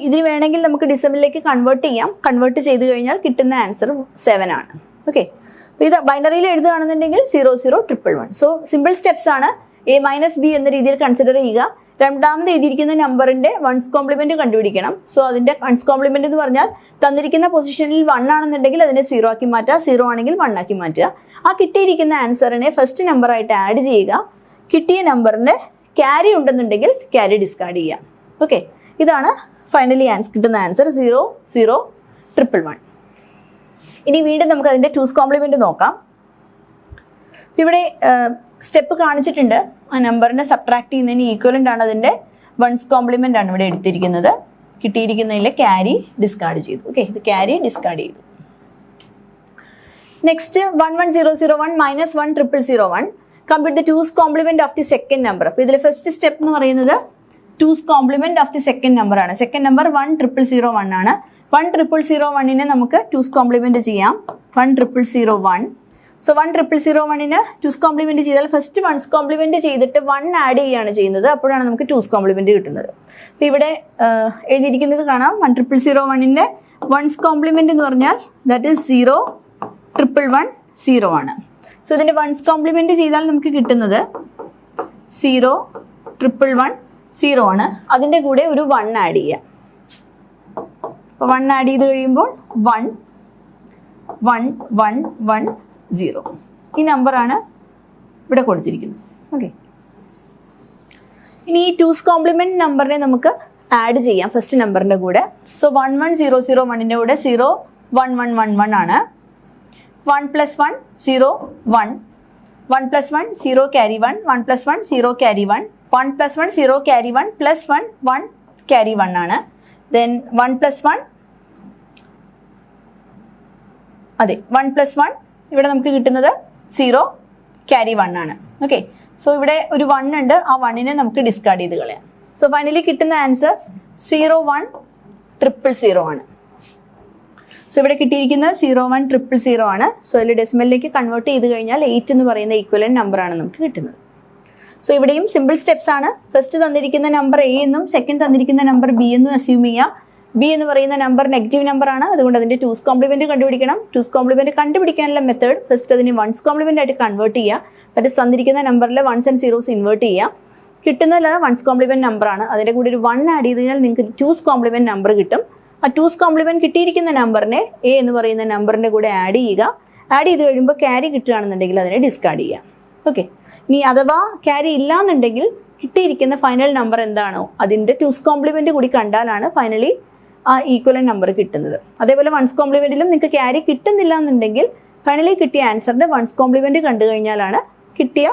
ഇതിന് വേണമെങ്കിൽ നമുക്ക് ഡെസിമലിലേക്ക് കൺവേർട്ട് ചെയ്യാം. കൺവേർട്ട് ചെയ്ത് കഴിഞ്ഞാൽ കിട്ടുന്ന ആൻസർ 7 ആണ്. ഓക്കെ, അപ്പോൾ ഇത് ബൈനറിയിൽ എഴുതുകയാണെന്നുണ്ടെങ്കിൽ 0 0 111. സോ സിമ്പിൾ സ്റ്റെപ്സ് ആണ്. A മൈനസ് ബി എന്ന രീതിയിൽ കൺസിഡർ ചെയ്യുക. രണ്ടാമത് എഴുതിയിരിക്കുന്ന നമ്പറിന്റെ വൺസ് കോംപ്ലിമെന്റ് കണ്ടുപിടിക്കണം. സോ അതിന്റെ വൺസ് കോംപ്ലിമെന്റ് എന്ന് പറഞ്ഞാൽ തന്നിരിക്കുന്ന പൊസിഷനിൽ 1 ആണെന്നുണ്ടെങ്കിൽ അതിനെ 0 ആക്കി മാറ്റുക, 0 ആണെങ്കിൽ 1 ആക്കി മാറ്റുക. ആ കിട്ടിയിരിക്കുന്ന ആൻസറിനെ ഫസ്റ്റ് നമ്പറായിട്ട് ആഡ് ചെയ്യുക. കിട്ടിയ നമ്പറിന്റെ ക്യാരി ഉണ്ടെന്നുണ്ടെങ്കിൽ ക്യാരി ഡിസ്കാർഡ് ചെയ്യാം. ഓക്കെ, ഇതാണ് ഫൈനലി കിട്ടുന്ന ആൻസർ 0 0 111. ഇനി വീണ്ടും നമുക്ക് അതിന്റെ ടൂസ് കോംപ്ലിമെന്റ് നോക്കാം. ഇവിടെ സ്റ്റെപ്പ് കാണിച്ചിട്ടുണ്ട്. ആ നമ്പറിനെ സബ്ട്രാക്ട് ചെയ്യുന്നതിന് ഈക്വലന്റ് ആണ് അതിന്റെ വൺസ് കോംപ്ലിമെന്റ് ആണ് ഇവിടെ എടുത്തിരിക്കുന്നത്. കിട്ടിയിരിക്കുന്നതിലെ ക്യാരി ഡിസ്കാർഡ് ചെയ്തു. ഓക്കെ, ഇത് ക്യാരി ഡിസ്കാർഡ് ചെയ്തു. Next 11001 minus 10001. Compute the two's complement of the second number. അപ്പോൾ ഇതിലെ ഫസ്റ്റ് സ്റ്റെപ്പ് എന്ന് പറയുന്നത് two's complement of the second number ആണ്. സെക്കൻഡ് നമ്പർ 10001 ആണ്. 10001നെ നമുക്ക് ടൂസ് കോംപ്ലിമെന്റ് ചെയ്യാം. 10001. സോ 10001ന് ടൂസ് കോംപ്ലിമെന്റ് ചെയ്താൽ ഫസ്റ്റ് വൺസ് കോംപ്ലിമെന്റ് ചെയ്തിട്ട് 1 ആഡ് ചെയ്യുകയാണ് ചെയ്യുന്നത്. അപ്പോഴാണ് നമുക്ക് ടൂസ് കോംപ്ലിമെന്റ് കിട്ടുന്നത്. അപ്പോൾ ഇവിടെ എഴുതിയിരിക്കുന്നത് കാണാം. 10001ന്റെ വൺസ് കോംപ്ലിമെന്റ് എന്ന് പറഞ്ഞാൽ ദാറ്റ് ഈസ് 0 111 ആണ്. സോ ഇതിന്റെ വൺസ് കോംപ്ലിമെന്റ് ചെയ്താൽ നമുക്ക് കിട്ടുന്നത് 0 111 ആണ്. അതിന്റെ കൂടെ ഒരു 1 ആഡ് ചെയ്യാം. അപ്പോൾ 1 ആഡ് ചെയ്ത് കഴിയുമ്പോൾ 1 1 1 1 0 ഈ നമ്പറാണ് ഇവിടെ കൊടുത്തിരിക്കുന്നത്. ഓക്കെ, ഇനി ഈ ടൂസ് കോംപ്ലിമെന്റ് നമ്പറിനെ നമുക്ക് ആഡ് ചെയ്യാം ഫസ്റ്റ് നമ്പറിന്റെ കൂടെ. സോ 11001ന്റെ കൂടെ 0 1 1 1 1 ആണ്. 1 + 1 0 1 1 + 1 0 carry 1 1 + 1 0 carry 1 1 + 1 0 carry 1 + 1 1 carry 1 ആണ്. ദെൻ 1 + 1 അതെ 1 + 1 ഇവിടെ നമുക്ക് കിട്ടുന്നത് 0 carry 1 ആണ്. ഓക്കെ, സോ ഇവിടെ ഒരു 1 ഉണ്ട്. ആ 1നെ നമുക്ക് ഡിസ്കാർഡ് ചെയ്ത് കളയാം. സോ ഫൈനലി കിട്ടുന്ന ആൻസർ 0 1 000 ആണ്. സോ ഇവിടെ കിട്ടിയിരിക്കുന്നത് 0 1 000 ആണ്. സോ അതിൽ ഡെസിമലിലേക്ക് കൺവേർട്ട് ചെയ്ത് കഴിഞ്ഞാൽ 8 എന്ന് പറയുന്ന ഈക്വലന്റ് നമ്പറാണ് നമുക്ക് കിട്ടുന്നത്. സോ ഇവിടെയും സിമ്പിൾ സ്റ്റെപ്സ് ആണ്. ഫസ്റ്റ് തന്നിരിക്കുന്ന നമ്പർ എ എന്നും സെക്കൻഡ് തന്നിരിക്കുന്ന നമ്പർ ബി എന്നും അസ്യൂം ചെയ്യുക. ബി എന്ന് പറയുന്ന നമ്പർ നെഗറ്റീവ് നമ്പർ ആണ്, അതുകൊണ്ട് അതിൻ്റെ 2's കോംപ്ലിമെൻറ്റ് കണ്ടുപിടിക്കണം. 2's കോംപ്ലിമെൻറ്റ് കണ്ടുപിടിക്കാനുള്ള മെത്തേഡ് ഫസ്റ്റ് അതിന് 1's കോംപ്ലിമെൻ്റ് ആയിട്ട് കൺവേർട്ട് ചെയ്യുക. ദാറ്റ് ഇസ് തന്നിരിക്കുന്ന നമ്പറിൽ 1s and 0s ഇൻവേർട്ട് ചെയ്യുക. കിട്ടുന്നതല്ല 1's കോംപ്ലിമെൻറ്റ് നമ്പറാണ്, അതിൻ്റെ കൂടെ ഒരു 1 ആഡ് ചെയ്ത് കഴിഞ്ഞാൽ നിങ്ങൾക്ക് 2's കോംപ്ലിമെൻറ്റ് നമ്പർ കിട്ടും. ആ 2's കോംപ്ലിമെൻറ്റ് കിട്ടിയിരിക്കുന്ന നമ്പറിനെ എ എന്ന് പറയുന്ന നമ്പറിൻ്റെ കൂടെ ആഡ് ചെയ്യുക. ആഡ് ചെയ്ത് കഴിയുമ്പോൾ ക്യാരി കിട്ടുകയാണെന്നുണ്ടെങ്കിൽ അതിനെ ഡിസ്കാർഡ് ചെയ്യാം. ഓക്കെ, ഇനി അഥവാ ക്യാരി ഇല്ലാന്നുണ്ടെങ്കിൽ കിട്ടിയിരിക്കുന്ന ഫൈനൽ നമ്പർ എന്താണോ അതിൻ്റെ 2's കോംപ്ലിമെൻറ്റ് കൂടി കണ്ടാലാണ് ഫൈനലി ആ ഈക്വലൻ നമ്പർ കിട്ടുന്നത്. അതേപോലെ 1's കോംപ്ലിമെൻറ്റിലും നിങ്ങൾക്ക് ക്യാരി കിട്ടുന്നില്ല എന്നുണ്ടെങ്കിൽ ഫൈനലി കിട്ടിയ ആൻസറിൻ്റെ 1's കോംപ്ലിമെൻറ്റ് കണ്ടു കഴിഞ്ഞാലാണ് കിട്ടിയ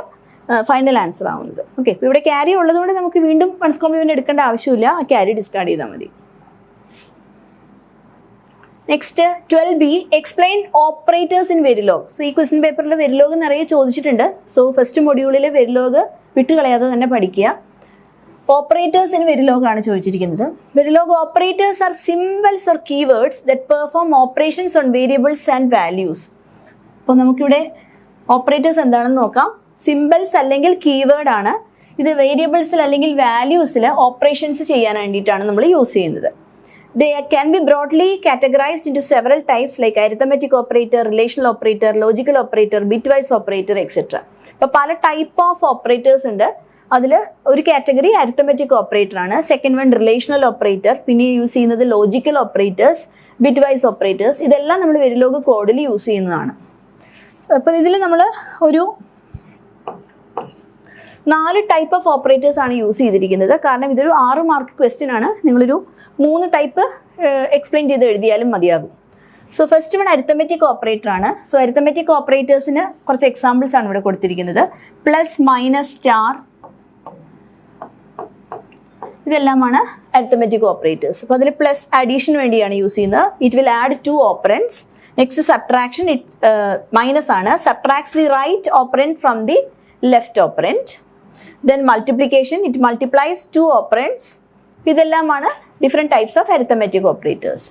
ഫൈനൽ ആൻസർ ആവുന്നത്. ഓക്കെ, ഇപ്പോൾ ഇവിടെ ക്യാരി ഉള്ളതുകൊണ്ട് നമുക്ക് വീണ്ടും 1's കോംപ്ലിമെൻറ്റ് എടുക്കേണ്ട ആവശ്യമില്ല, ആ ക്യാരി ഡിസ്കാർഡ് ചെയ്താൽ മതി. Next 12b, explain operators in Verilog. So ഈ ക്വസ്റ്റ്യൻ പേപ്പറിൽ വെരിലോഗ് നിറയെ ചോദിച്ചിട്ടുണ്ട്. സോ ഫസ്റ്റ് മൊഡ്യൂളിൽ വെരിലോഗ് വിട്ടുകളയാതെ തന്നെ പഠിക്കുക. ഓപ്പറേറ്റേഴ്സ് ഇൻ വെരിലോഗ് ആണ് ചോദിച്ചിരിക്കുന്നത്. Verilog operators are symbols or keywords that perform operations on variables and values. അപ്പോൾ നമുക്കിവിടെ ഓപ്പറേറ്റേഴ്സ് എന്താണെന്ന് നോക്കാം. സിംബൽസ് അല്ലെങ്കിൽ കീവേഡ് ആണ്. ഇത് വേരിയബിൾസിൽ അല്ലെങ്കിൽ വാല്യൂസിൽ ഓപ്പറേഷൻസ് ചെയ്യാൻ വേണ്ടിയിട്ടാണ് നമ്മൾ യൂസ് ചെയ്യുന്നത്. They can be broadly categorized into several types like arithmetic operator, relational operator, logical operator, bitwise operator, etc. അപ്പോൾ പല ടൈപ്പ് ഓഫ് ഓപ്പറേറ്റേഴ്സ് ഉണ്ട്. അതിൽ ഒരു കാറ്റഗറി അരിത്തമെറ്റിക് ഓപ്പറേറ്റർ ആണ്, സെക്കൻഡ് വൺ റിലേഷണൽ ഓപ്പറേറ്റർ, പിന്നെ യൂസ് ചെയ്യുന്നത് ലോജിക്കൽ ഓപ്പറേറ്റേഴ്സ്, ബിറ്റ്വൈസ് ഓപ്പറേറ്റേഴ്സ്. ഇതെല്ലാം നമ്മൾ വെരിലോഗ് കോഡിൽ യൂസ് ചെയ്യുന്നതാണ്. അപ്പോൾ ഇതിൽ നമ്മൾ ഒരു 4 ടൈപ്പ് ഓഫ് ഓപ്പറേറ്റേഴ്സ് ആണ് യൂസ് ചെയ്തിരിക്കുന്നത്. കാരണം ഇതൊരു 6 മാർക്ക് ക്വസ്റ്റ്യൻ ആണ്. നിങ്ങളൊരു 3 ടൈപ്പ് എക്സ്പ്ലെയിൻ ചെയ്ത് എഴുതിയാലും മതിയാകും. So first one arithmetic operator ആണ്. സോ അരിത്തമെറ്റിക് ഓപ്പറേറ്റേഴ്സിന് കുറച്ച് എക്സാമ്പിൾസ് ആണ് ഇവിടെ കൊടുത്തിരിക്കുന്നത്. പ്ലസ്, മൈനസ്, സ്റ്റാർ, ഇതെല്ലാമാണ് അരിത്തമെറ്റിക് ഓപ്പറേറ്റേഴ്സ്. അപ്പോൾ അതിൽ പ്ലസ് അഡീഷന് വേണ്ടിയാണ് യൂസ് ചെയ്യുന്നത്. It will add 2 operands. Next subtraction, minus ആണ്, subtracts the right operand from the left operand. Then multiplication, it multiplies 2 operands. ഇതെല്ലാമാണ് different types of arithmetic operators.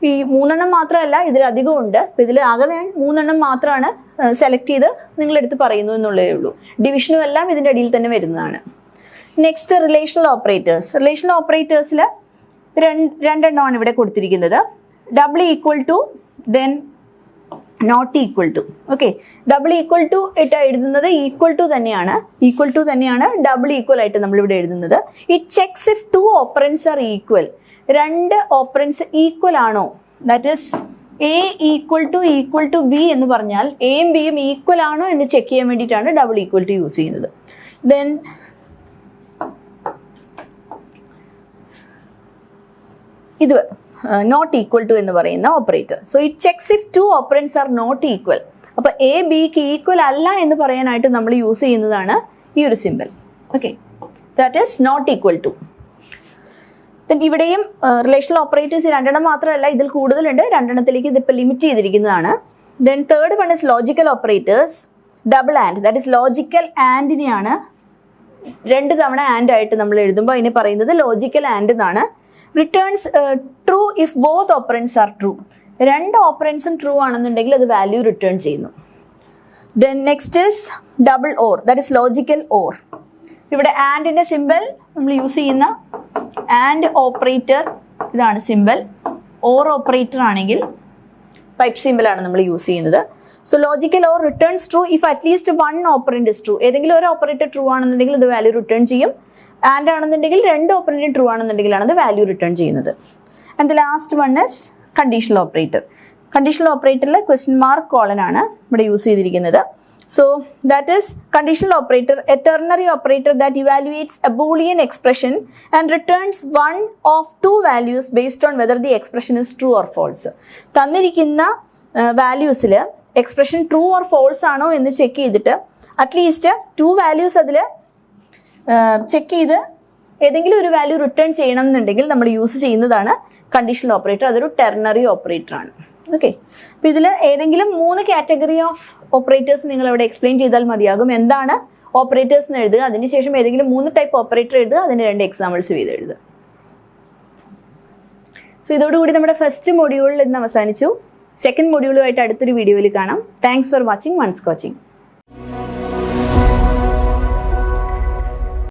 ഈ 3 മാത്രമല്ല, ഇതിലധികം ഉണ്ട്. അപ്പോൾ ഇതിൽ ആകെ ഞാൻ 3 മാത്രമാണ് സെലക്ട് ചെയ്ത് നിങ്ങളെടുത്ത് പറയുന്നു എന്നുള്ളതേ ഉള്ളൂ. ഡിവിഷനും എല്ലാം ഇതിൻ്റെ അടിയിൽ തന്നെ വരുന്നതാണ്. Next relational operators. റിലേഷണൽ ഓപ്പറേറ്റേഴ്സിൽ 2 ഇവിടെ കൊടുത്തിരിക്കുന്നത്. Double equal to, then not equal to. Okay, double equal to ഇട്ട് എഴുതുന്നത് ഈക്വൽ ടു തന്നെയാണ് ഡബിൾ ഈക്വൽ ആയിട്ട് നമ്മളിവിടെ എഴുതുന്നത്. It checks if 2 operands are equal. 2 operands equal ആണോ, that is A equal to B എന്ന് പറഞ്ഞാൽ എയും ബിയും ഈക്വൽ ആണോ എന്ന് ചെക്ക് ചെയ്യാൻ വേണ്ടിയിട്ടാണ് ഡബിൾ ഈക്വൽ ടു യൂസ് ചെയ്യുന്നത്. ദെൻ ഇത് നോട്ട് ഈക്വൽ ടു എന്ന് പറയുന്ന operator. So it checks if 2 operands are not equal. അപ്പോൾ എ ബിക്ക് ഈക്വൽ അല്ല എന്ന് പറയാനായിട്ട് നമ്മൾ യൂസ് ചെയ്യുന്നതാണ് ഈ ഒരു simple. Okay, that is not equal to. Then ഇവിടെയും റിലേഷണൽ ഓപ്പറേറ്റേഴ്സ് 2 മാത്രമല്ല, ഇതിൽ കൂടുതലുണ്ട്. 2 ഇതിപ്പോൾ ലിമിറ്റ് ചെയ്തിരിക്കുന്നതാണ്. Then third one is logical operators. Double and, that is logical ആൻഡിനെയാണ് 2 തവണ ആൻഡ് ആയിട്ട് നമ്മൾ എഴുതുമ്പോൾ അതിനെ പറയുന്നത് ലോജിക്കൽ ആൻഡ് എന്നാണ്. Returns true if both operands are true. 2 ഓപ്പറൻസും ട്രൂ ആണെന്നുണ്ടെങ്കിൽ അത് വാല്യൂ റിട്ടേൺ ചെയ്യുന്നു. Then next is double or, that is logical or. ഇവിടെ ആൻഡിൻ്റെ സിമ്പിൾ നമ്മൾ യൂസ് ചെയ്യുന്ന ആൻഡ് ഓപ്പറേറ്റർ ഇതാണ് സിമ്പിൾ. ഓർ ഓപ്പറേറ്റർ ആണെങ്കിൽ ടൈപ്പ് സിമ്പിളാണ് നമ്മൾ യൂസ് ചെയ്യുന്നത്. So logical or returns true if at least 1 operand is true. ഏതെങ്കിലും ഒരു ഓപ്പറേറ്റർ ട്രൂ ആണെന്നുണ്ടെങ്കിൽ അത് വാല്യൂ റിട്ടേൺ ചെയ്യും. ആൻഡ് ആണെന്നുണ്ടെങ്കിൽ 2 ഓപ്പറൻറ്റും ട്രൂ ആണെന്നുണ്ടെങ്കിലാണ് അത് വാല്യൂ റിട്ടേൺ ചെയ്യുന്നത്. And the last one is conditional operator. Conditional ഓപ്പറേറ്ററിൽ ക്വസ്റ്റ്യൻ മാർക്ക് കോളൻ ആണ് ഇവിടെ യൂസ് ചെയ്തിരിക്കുന്നത്. So that is conditional operator, a ternary operator that evaluates a boolean expression and returns 1 of 2 values based on whether the expression is true or false. തന്നിരിക്കുന്ന വാല്യൂസിൽ expression true or false ആണോ എന്ന് check ചെയ്തിട്ട് at least 2 values അതിൽ check ചെയ്ത് ഏതെങ്കിലും ഒരു value return ചെയ്യണം എന്നുണ്ടെങ്കിൽ നമ്മൾ യൂസ് ചെയ്യുന്നതാണ് കണ്ടീഷണൽ ഓപ്പറേറ്റർ. അതൊരു ടെർണറി ഓപ്പറേറ്റർ ആണ്. ഓക്കെ, അപ്പോൾ ഇതിൽ ഏതെങ്കിലും 3 കാറ്റഗറി ഓഫ് ഓപ്പറേറ്റേഴ്സ് നിങ്ങൾ അവിടെ എക്സ്പ്ലെയിൻ ചെയ്താൽ മതിയാകും. എന്താണ് ഓപ്പറേറ്റേഴ്സ് എന്ന് എഴുതുക, അതിനുശേഷം ഏതെങ്കിലും 3 ടൈപ്പ് ഓപ്പറേറ്റർ എഴുതുക, അതിന് 2 എക്സാമ്പിൾസ് ചെയ്ത് എഴുതുക. സോ ഇതോടുകൂടി നമ്മുടെ ഫസ്റ്റ് മൊഡ്യൂളിൽ ഇന്ന് അവസാനിച്ചു. സെക്കൻഡ് മൊഡ്യൂളുമായിട്ട് അടുത്തൊരു വീഡിയോയിൽ കാണാം. Thanks for watching ones coaching.